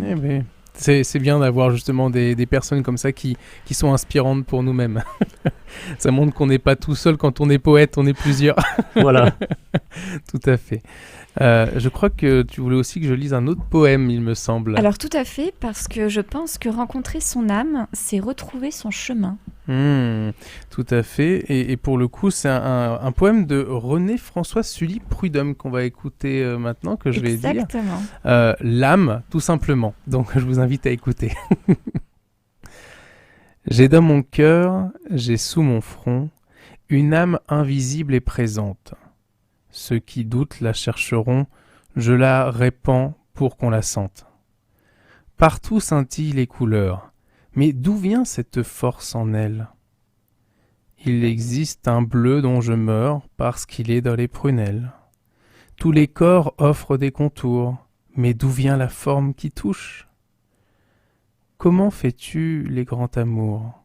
Eh bien... C'est bien d'avoir justement des personnes comme ça qui sont inspirantes pour nous-mêmes. Ça montre qu'on n'est pas tout seul quand on est poète, on est plusieurs. Voilà. Tout à fait. Je crois que tu voulais aussi que je lise un autre poème, il me semble. Alors tout à fait, parce que je pense que rencontrer son âme, c'est retrouver son chemin. Tout à fait. Et pour le coup, c'est un poème de René-François Sully Prudhomme qu'on va écouter maintenant, que je vais dire. Exactement. L'âme, tout simplement. Donc je vous invite à écouter. J'ai dans mon cœur, j'ai sous mon front, une âme invisible et présente. Ceux qui doutent la chercheront, je la répands pour qu'on la sente. Partout scintillent les couleurs, mais d'où vient cette force en elle? Il existe un bleu dont je meurs parce qu'il est dans les prunelles. Tous les corps offrent des contours, mais d'où vient la forme qui touche? Comment fais-tu les grands amours,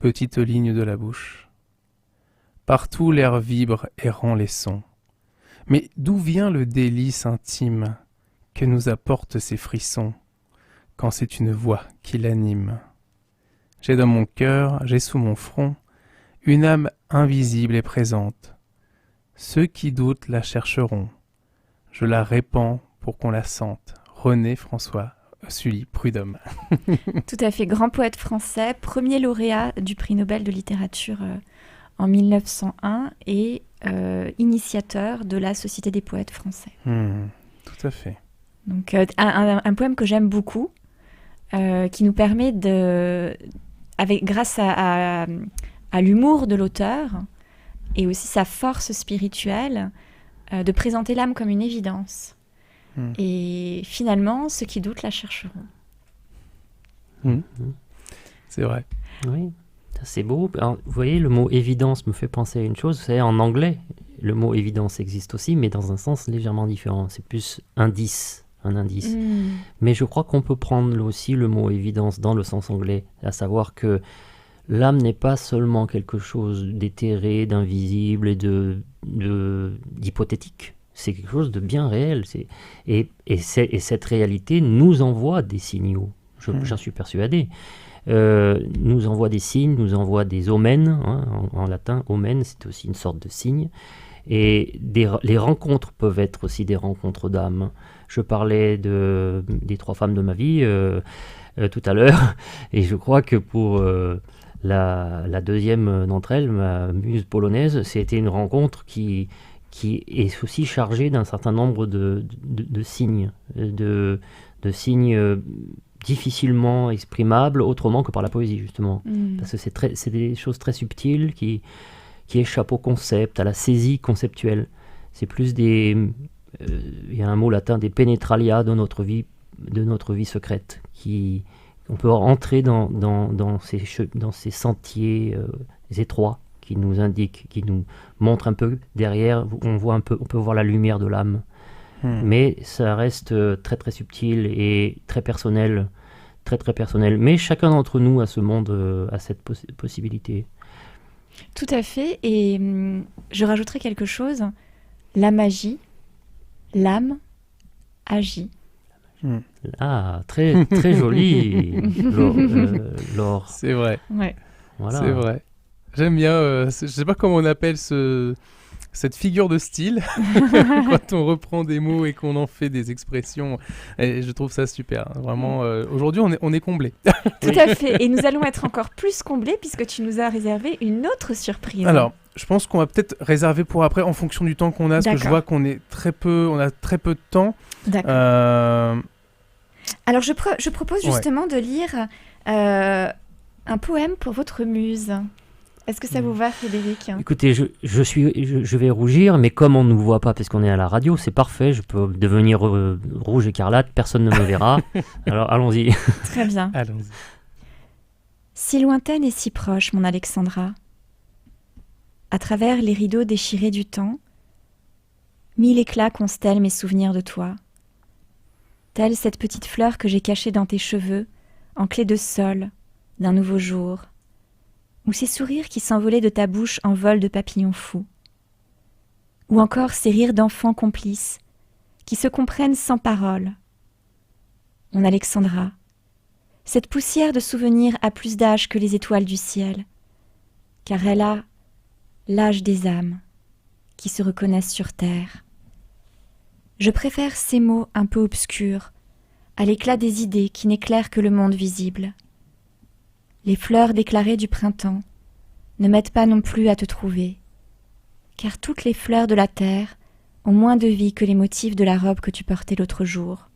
petite ligne de la bouche? Partout l'air vibre et rend les sons. Mais d'où vient le délice intime que nous apportent ces frissons, quand c'est une voix qui l'anime. J'ai dans mon cœur, j'ai sous mon front, une âme invisible et présente. Ceux qui doutent la chercheront. Je la répands pour qu'on la sente. René François Sully Prudhomme. Tout à fait, grand poète français, premier lauréat du prix Nobel de littérature en 1901 et initiateur de la Société des poètes français. Tout à fait. Donc un poème que j'aime beaucoup, qui nous permet grâce à l'humour de l'auteur et aussi sa force spirituelle, de présenter l'âme comme une évidence. Et finalement, ceux qui doutent la chercheront. C'est vrai. Oui, c'est beau. Alors, vous voyez, le mot évidence me fait penser à une chose. Vous savez, en anglais, le mot évidence existe aussi, mais dans un sens légèrement différent. C'est plus indice, un indice. Mais je crois qu'on peut prendre aussi le mot évidence dans le sens anglais, à savoir que l'âme n'est pas seulement quelque chose d'éthéré, d'invisible et d'hypothétique. C'est quelque chose de bien réel. Et cette réalité nous envoie des signaux. J'en suis persuadé. Nous envoie des signes, nous envoie des omens. En latin, omen, c'est aussi une sorte de signe. Et les rencontres peuvent être aussi des rencontres d'âme. Je parlais des 3 femmes de ma vie tout à l'heure. Et je crois que pour la deuxième d'entre elles, ma muse polonaise, c'était une rencontre qui est aussi chargée d'un certain nombre de signes, de signes difficilement exprimables autrement que par la poésie, justement. Parce que c'est des choses très subtiles qui échappent au concept, à la saisie conceptuelle. C'est plus il y a un mot latin, des penetralia de notre vie secrète, on peut entrer dans ces sentiers étroits qui nous indiquent, qui nous montrent un peu derrière, on peut voir la lumière de l'âme. Mais ça reste très très subtil et très personnel, très très personnel. Mais chacun d'entre nous a ce monde, a cette possibilité. Tout à fait, et je rajouterai quelque chose. La magie, l'âme agit. Ah, très très joli, Laure. C'est vrai. Ouais. Voilà. C'est vrai. J'aime bien, je sais pas comment on appelle cette figure de style, quand on reprend des mots et qu'on en fait des expressions. Et je trouve ça super. Vraiment, aujourd'hui, on est comblés. Tout à fait. Et nous allons être encore plus comblés puisque tu nous as réservé une autre surprise. Alors, je pense qu'on va peut-être réserver pour après en fonction du temps qu'on a, parce que je vois qu'on est on a très peu de temps. D'accord. Alors, je propose justement de lire un poème pour votre muse. Est-ce que ça vous va, Frédéric ? Écoutez, je vais rougir, mais comme on ne nous voit pas parce qu'on est à la radio, c'est parfait. Je peux devenir rouge écarlate, personne ne me verra. Alors, allons-y. Très bien. Allons-y. Si lointaine et si proche, mon Alexandra, à travers les rideaux déchirés du temps, 1000 éclats constellent mes souvenirs de toi. Telle cette petite fleur que j'ai cachée dans tes cheveux, en clé de sol d'un nouveau jour, ou ces sourires qui s'envolaient de ta bouche en vol de papillons fous, ou encore ces rires d'enfants complices qui se comprennent sans parole. Mon Alexandra, cette poussière de souvenirs a plus d'âge que les étoiles du ciel, car elle a l'âge des âmes qui se reconnaissent sur terre. Je préfère ces mots un peu obscurs à l'éclat des idées qui n'éclairent que le monde visible. Les fleurs déclarées du printemps ne m'aident pas non plus à te trouver, car toutes les fleurs de la terre ont moins de vie que les motifs de la robe que tu portais l'autre jour.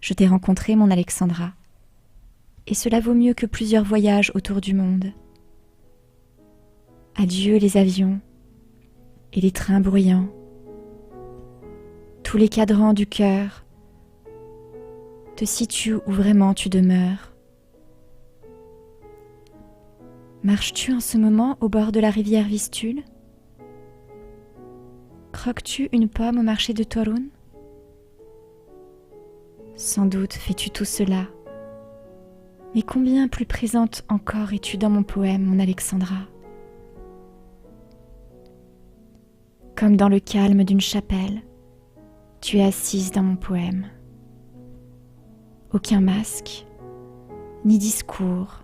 Je t'ai rencontré, mon Alexandra, et cela vaut mieux que plusieurs voyages autour du monde. Adieu les avions et les trains bruyants, tous les cadrans du cœur te situent où vraiment tu demeures. Marches-tu en ce moment au bord de la rivière Vistule ? Croques-tu une pomme au marché de Torun ? Sans doute fais-tu tout cela. Mais combien plus présente encore es-tu dans mon poème, mon Alexandra ? Comme dans le calme d'une chapelle, Tu es assise dans mon poème. Aucun masque, ni discours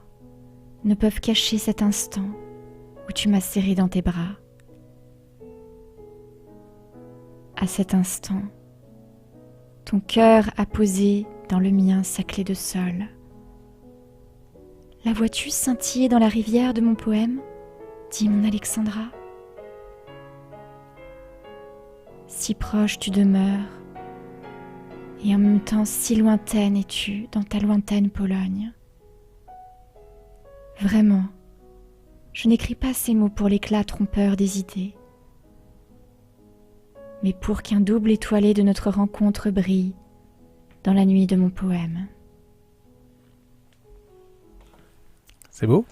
ne peuvent cacher cet instant où tu m'as serré dans tes bras. À cet instant, ton cœur a posé dans le mien sa clé de sol. La vois-tu scintiller dans la rivière de mon poème, dit mon Alexandra. Si proche tu demeures, et en même temps si lointaine es-tu dans ta lointaine Pologne. Vraiment, je n'écris pas ces mots pour l'éclat trompeur des idées, mais pour qu'un double étoilé de notre rencontre brille dans la nuit de mon poème. C'est beau.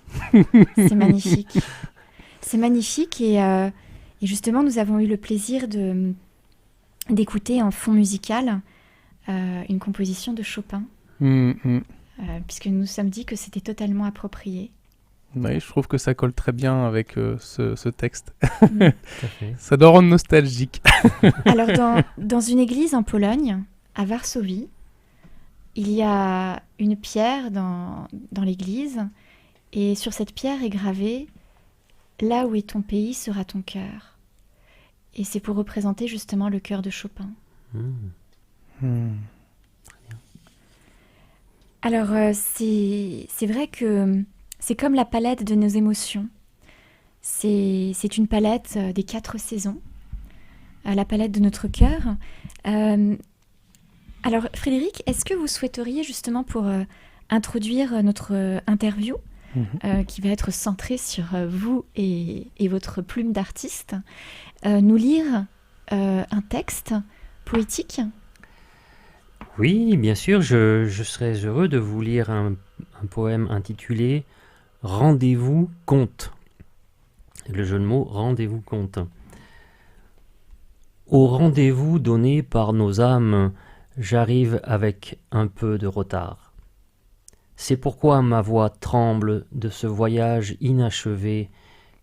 C'est magnifique. C'est magnifique et justement nous avons eu le plaisir d'écouter en fond musical une composition de Chopin, puisque nous nous sommes dit que c'était totalement approprié. Oui, je trouve que ça colle très bien avec ce texte. Tout à fait. Ça doit rendre nostalgique. Alors dans une église en Pologne, à Varsovie, il y a une pierre dans l'église, et sur cette pierre est gravé « Là où est ton pays sera ton cœur ». Et c'est pour représenter justement le cœur de Chopin. Alors c'est vrai que c'est comme la palette de nos émotions. C'est une palette des 4 saisons, la palette de notre cœur. Alors Frédéric, est-ce que vous souhaiteriez justement pour introduire notre interview, qui va être centrée sur vous et votre plume d'artiste, nous lire un texte poétique ? Oui, bien sûr, je serais heureux de vous lire un poème intitulé « Rendez-vous compte ». Le jeu de mots « Rendez-vous compte ». Au rendez-vous donné par nos âmes, j'arrive avec un peu de retard. C'est pourquoi ma voix tremble de ce voyage inachevé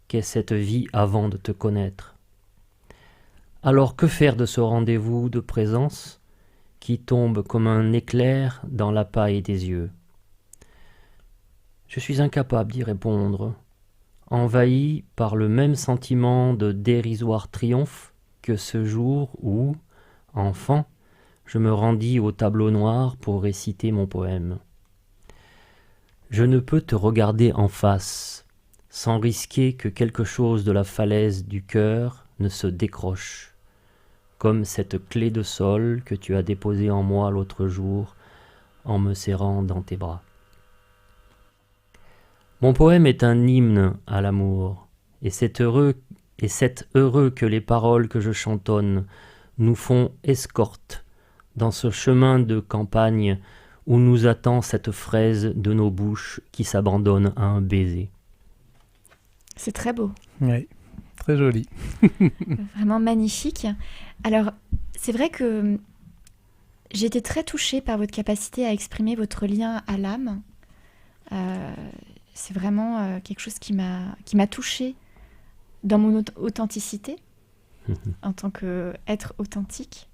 qu'est cette vie avant de te connaître. Alors que faire de ce rendez-vous de présence qui tombe comme un éclair dans la paille des yeux? Je suis incapable d'y répondre, envahi par le même sentiment de dérisoire triomphe que ce jour où, enfant, je me rendis au tableau noir pour réciter mon poème. Je ne peux te regarder en face, sans risquer que quelque chose de la falaise du cœur ne se décroche, comme cette clé de sol que tu as déposée en moi l'autre jour en me serrant dans tes bras. Mon poème est un hymne à l'amour, et c'est heureux que les paroles que je chantonne nous font escorte dans ce chemin de campagne où nous attend cette fraise de nos bouches qui s'abandonne à un baiser. C'est très beau. Oui, très joli. Vraiment magnifique. Alors, c'est vrai que j'ai été très touchée par votre capacité à exprimer votre lien à l'âme. C'est vraiment quelque chose qui m'a touchée dans mon authenticité, en tant qu'être authentique.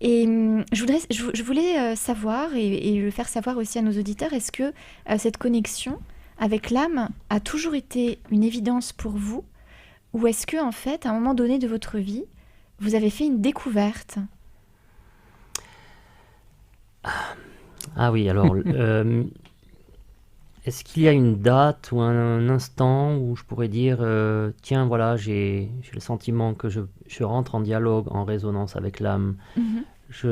Et je voulais savoir, et le faire savoir aussi à nos auditeurs, est-ce que cette connexion avec l'âme a toujours été une évidence pour vous, ou est-ce que, en fait, à un moment donné de votre vie, vous avez fait une découverte ? Ah oui, alors, est-ce qu'il y a une date ou un instant où je pourrais dire, tiens, voilà, j'ai le sentiment que je rentre en dialogue, en résonance avec l'âme. Je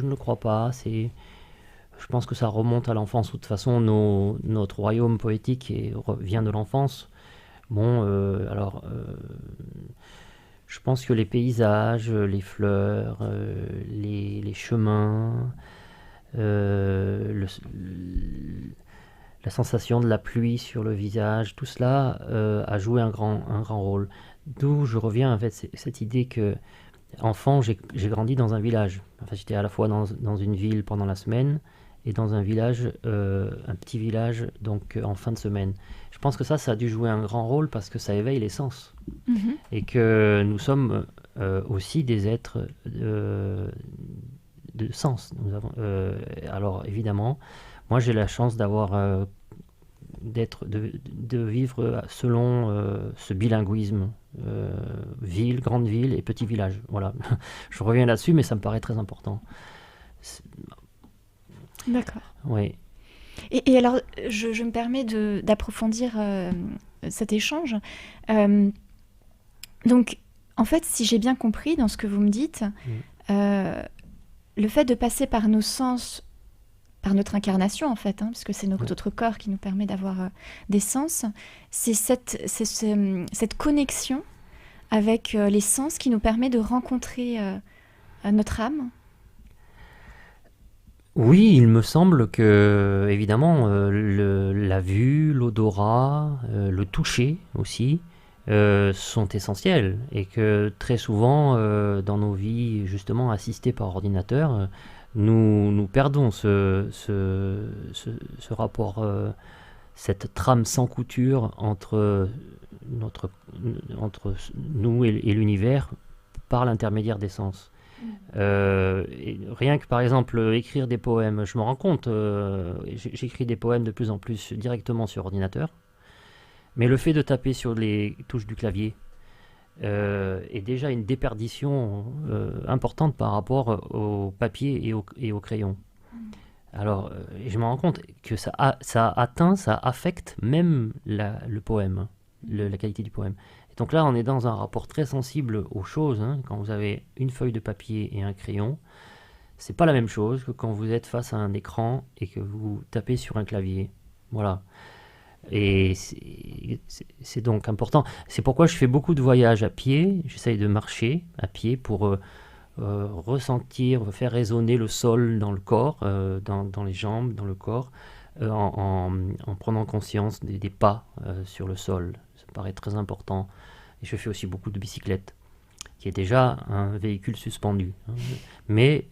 ne le crois pas. Je pense que ça remonte à l'enfance. De toute façon, notre royaume poétique vient de l'enfance. Bon, je pense que les paysages, les fleurs, les chemins, la sensation de la pluie sur le visage, tout cela a joué un grand rôle. D'où je reviens en fait cette idée que enfant, j'ai grandi dans un village. Enfin, j'étais à la fois dans une ville pendant la semaine et dans un village, un petit village, donc en fin de semaine. Je pense que ça a dû jouer un grand rôle parce que ça éveille les sens. Et que nous sommes aussi des êtres de sens. Alors évidemment, moi j'ai la chance de vivre selon ce bilinguisme, ville, grande ville et petit village. Voilà. Je reviens là-dessus, mais ça me paraît très important. D'accord. Oui. Et alors, je me permets d'approfondir cet échange. Donc, en fait, si j'ai bien compris dans ce que vous me dites, le fait de passer par nos sens, par notre incarnation en fait, parce que c'est notre corps qui nous permet d'avoir des sens, c'est cette connexion avec les sens qui nous permet de rencontrer notre âme. Oui, il me semble que, évidemment, la vue, l'odorat, le toucher aussi sont essentiels et que très souvent, dans nos vies, justement, assistées par ordinateur, nous perdons ce rapport, cette trame sans couture entre nous et l'univers par l'intermédiaire des sens. Rien que par exemple écrire des poèmes, je me rends compte, j'écris des poèmes de plus en plus directement sur ordinateur, mais le fait de taper sur les touches du clavier est déjà une déperdition importante par rapport au papier et au crayon. Alors je me rends compte que ça affecte même le poème, la qualité du poème. Donc là, on est dans un rapport très sensible aux choses. Quand vous avez une feuille de papier et un crayon, c'est pas la même chose que quand vous êtes face à un écran et que vous tapez sur un clavier. Voilà. Et c'est donc important. C'est pourquoi je fais beaucoup de voyages à pied. J'essaye de marcher à pied pour ressentir, faire résonner le sol dans le corps, dans les jambes, dans le corps, en prenant conscience des pas sur le sol. Ça me paraît très important. Et je fais aussi beaucoup de bicyclette, qui est déjà un véhicule suspendu. Mais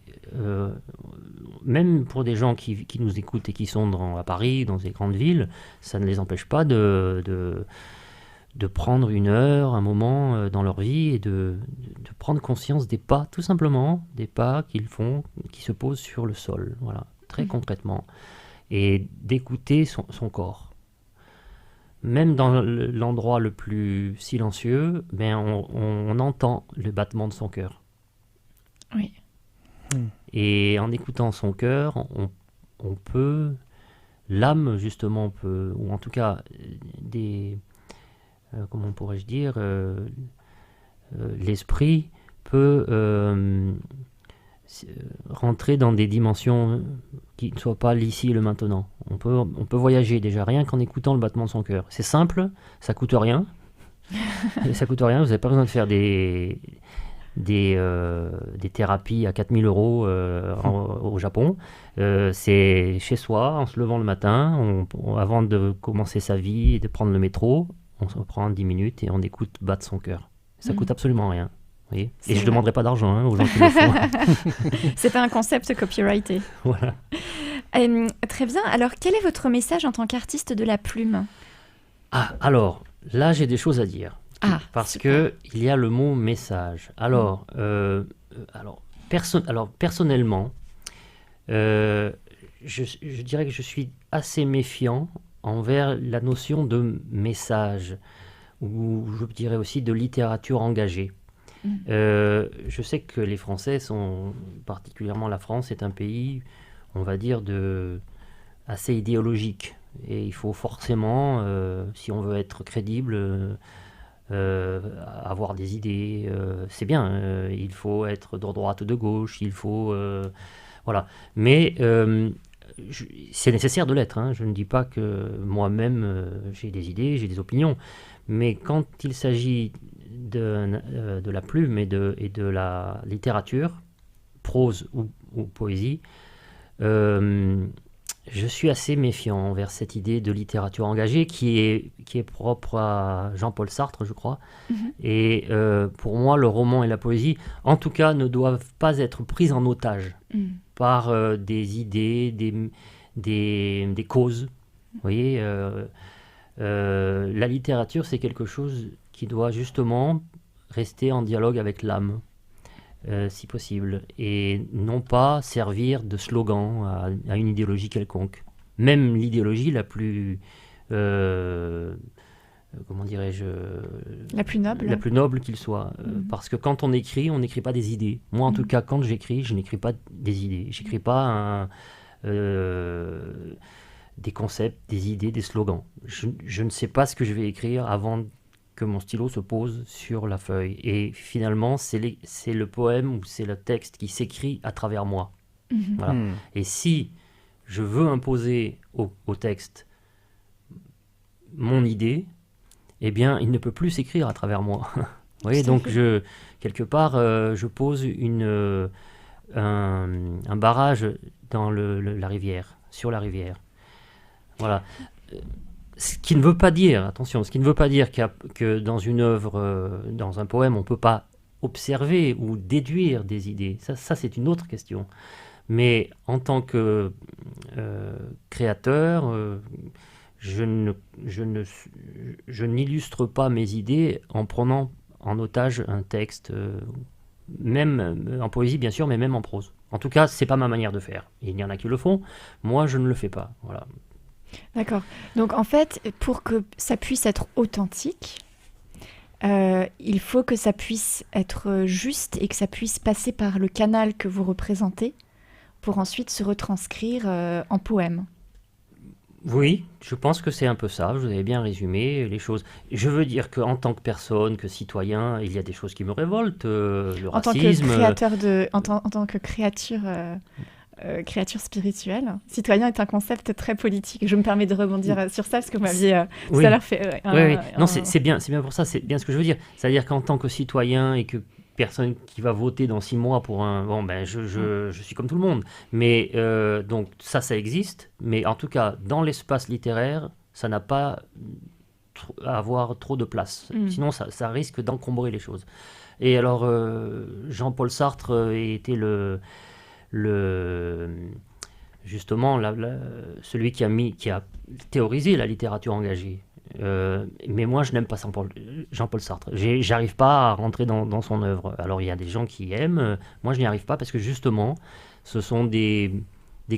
même pour des gens qui nous écoutent et qui sont à Paris, dans des grandes villes, ça ne les empêche pas de prendre une heure, un moment dans leur vie et de prendre conscience des pas, tout simplement, des pas qu'ils font, qui se posent sur le sol, voilà, très concrètement. Et d'écouter son corps. Même dans l'endroit le plus silencieux, on entend le battement de son cœur. Oui. Et en écoutant son cœur, on peut, l'âme justement peut, ou en tout cas comment pourrais-je dire, l'esprit peut rentrer dans des dimensions qui ne soient pas l'ici et le maintenant. On peut voyager déjà rien qu'en écoutant le battement de son cœur. C'est simple, ça coûte rien. Ça coûte rien, vous n'avez pas besoin de faire des thérapies à 4000 € au Japon. C'est chez soi, en se levant le matin, avant de commencer sa vie et de prendre le métro, on se prend 10 minutes et on écoute battre son cœur. Ça coûte absolument rien. Et je ne demanderai pas d'argent aux gens qui le font. C'est pas un concept copyrighté. Voilà. Très bien. Alors, quel est votre message en tant qu'artiste de la plume ? Alors, là, j'ai des choses à dire. Parce qu'il y a le mot message. Alors, personnellement, je dirais que je suis assez méfiant envers la notion de message, ou je dirais aussi de littérature engagée. Je sais que les Français particulièrement la France, est un pays, on va dire, assez idéologique. Et il faut forcément, si on veut être crédible, avoir des idées. C'est bien, il faut être de droite ou de gauche, il faut... voilà. Mais c'est nécessaire de l'être. Je ne dis pas que moi-même, j'ai des idées, j'ai des opinions. Mais quand il s'agit de la plume et de la littérature, prose ou poésie, je suis assez méfiant envers cette idée de littérature engagée qui est propre à Jean-Paul Sartre, je crois. Et pour moi, le roman et la poésie, en tout cas, ne doivent pas être pris en otage par des idées, des causes. Vous voyez, la littérature, c'est quelque chose qui doit justement rester en dialogue avec l'âme, si possible, et non pas servir de slogan à une idéologie quelconque. Même l'idéologie la plus... comment dirais-je, la plus noble qu'il soit. Parce que quand on n'écrit pas des idées. Moi, en tout cas, quand j'écris, je n'écris pas des idées. J'écris pas des concepts, des idées, des slogans. Je ne sais pas ce que je vais écrire avant que mon stylo se pose sur la feuille. Et finalement, c'est le poème ou c'est le texte qui s'écrit à travers moi. Voilà. Et si je veux imposer au texte mon idée, eh bien, il ne peut plus s'écrire à travers moi. Vous voyez, donc quelque part, je pose un barrage dans la rivière, sur la rivière. Voilà. Ce qui ne veut pas dire, attention, que dans une œuvre, dans un poème, on ne peut pas observer ou déduire des idées. Ça, c'est une autre question. Mais en tant que créateur... Je n'illustre pas mes idées en prenant en otage un texte, même en poésie bien sûr, mais même en prose. En tout cas, c'est pas ma manière de faire. Il y en a qui le font, moi je ne le fais pas. Voilà. D'accord. Donc en fait, pour que ça puisse être authentique, il faut que ça puisse être juste et que ça puisse passer par le canal que vous représentez pour ensuite se retranscrire en poème. Oui, je pense que c'est un peu ça, vous avez bien résumé les choses. Je veux dire qu'en tant que personne, que citoyen, il y a des choses qui me révoltent, le racisme... En tant que créature spirituelle, citoyen est un concept très politique. Je me permets de rebondir sur ça, parce que vous m'aviez tout à l'heure fait... Oui. Non, c'est bien pour ça, c'est bien ce que je veux dire. C'est-à-dire qu'en tant que citoyen et que personne qui va voter dans 6 mois pour un... Bon, ben, je suis comme tout le monde. Mais donc, ça existe. Mais en tout cas, dans l'espace littéraire, ça n'a pas à avoir trop de place. Sinon, ça risque d'encombrer les choses. Et alors, Jean-Paul Sartre était justement celui qui a théorisé la littérature engagée. Mais moi, je n'aime pas Jean-Paul Sartre. J'arrive pas à rentrer dans son œuvre. Alors, il y a des gens qui aiment. Moi, je n'y arrive pas parce que justement, ce sont des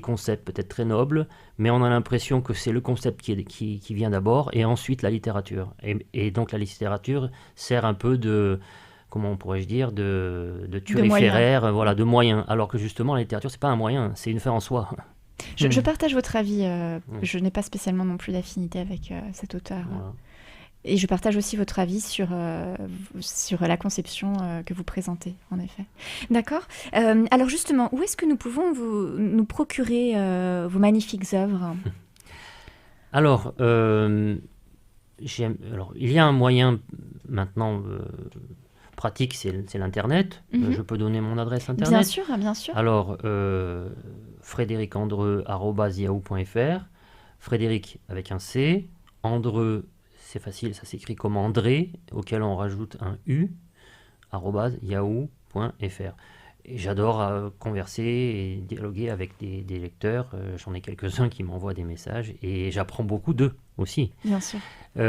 concepts peut-être très nobles, mais on a l'impression que c'est le concept qui vient d'abord et ensuite la littérature. Et donc, la littérature sert un peu de... Comment pourrais-je dire, de turiféraire, voilà, de moyen. Alors que justement, la littérature, c'est pas un moyen, c'est une fin en soi. Je partage votre avis. Je n'ai pas spécialement non plus d'affinité avec cet auteur. Voilà. Et je partage aussi votre avis sur la conception que vous présentez, en effet. D'accord. Alors justement, où est-ce que nous pouvons nous procurer vos magnifiques œuvres ? Alors, il y a un moyen maintenant... pratique, c'est l'Internet. Je peux donner mon adresse Internet. Bien sûr, bien sûr. Alors, frédéricandreux@yahoo.fr. Frédéric avec un C. Andreux, c'est facile, ça s'écrit comme André, auquel on rajoute un U, @yahoo.fr. Et j'adore converser et dialoguer avec des lecteurs. J'en ai quelques-uns qui m'envoient des messages et j'apprends beaucoup d'eux aussi. Bien sûr. Et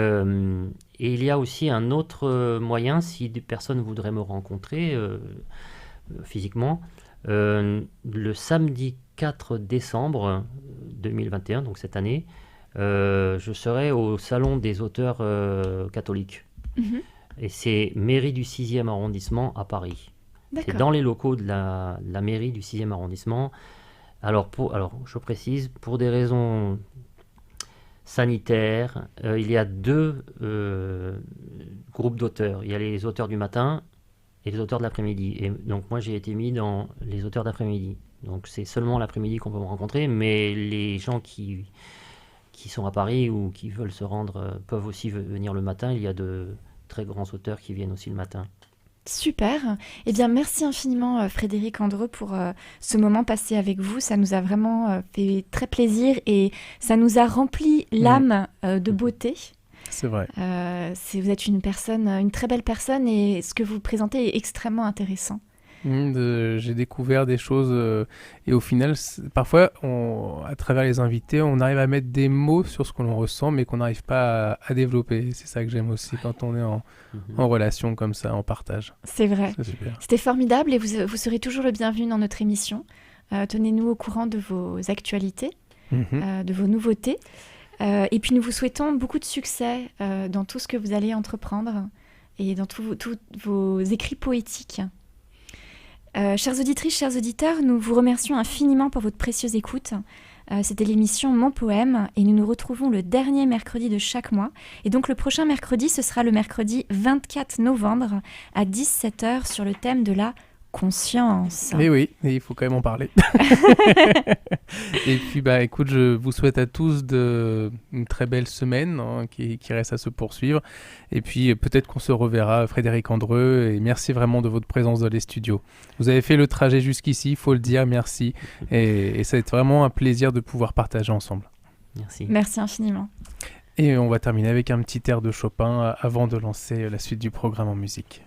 il y a aussi un autre moyen, si des personnes voudraient me rencontrer physiquement, le samedi 4 décembre 2021, donc cette année, je serai au Salon des auteurs catholiques. Et c'est mairie du 6e arrondissement à Paris. D'accord. C'est dans les locaux de la mairie du 6e arrondissement. Alors, je précise, pour des raisons sanitaires, il y a 2 groupes d'auteurs. Il y a les auteurs du matin et les auteurs de l'après-midi. Et donc, moi, j'ai été mis dans les auteurs d'après-midi. Donc, c'est seulement l'après-midi qu'on peut me rencontrer, mais les gens qui sont à Paris ou qui veulent se rendre peuvent aussi venir le matin. Il y a de très grands auteurs qui viennent aussi le matin. Super. Eh bien, merci infiniment Frédéric Andreux pour ce moment passé avec vous. Ça nous a vraiment fait très plaisir et ça nous a rempli l'âme de beauté. C'est vrai. Vous êtes une très belle personne et ce que vous présentez est extrêmement intéressant. J'ai découvert des choses et au final, parfois, à travers les invités, on arrive à mettre des mots sur ce que l'on ressent, mais qu'on n'arrive pas à développer. C'est ça que j'aime aussi quand on est en relation comme ça, en partage. C'est vrai. C'est super. C'était formidable et vous serez toujours le bienvenu dans notre émission. Tenez-nous au courant de vos actualités, de vos nouveautés. Et puis nous vous souhaitons beaucoup de succès dans tout ce que vous allez entreprendre et dans tous vos écrits poétiques. Chères auditrices, chers auditeurs, nous vous remercions infiniment pour votre précieuse écoute. C'était l'émission Mon Poème et nous nous retrouvons le dernier mercredi de chaque mois. Et donc le prochain mercredi, ce sera le mercredi 24 novembre à 17h sur le thème de la conscience. Et oui, il faut quand même en parler. Et puis, écoute, je vous souhaite à tous une très belle semaine qui reste à se poursuivre. Et puis, peut-être qu'on se reverra, Frédéric Andreu. Et merci vraiment de votre présence dans les studios. Vous avez fait le trajet jusqu'ici, il faut le dire, merci. Et ça a été vraiment un plaisir de pouvoir partager ensemble. Merci. Merci infiniment. Et on va terminer avec un petit air de Chopin avant de lancer la suite du programme en musique.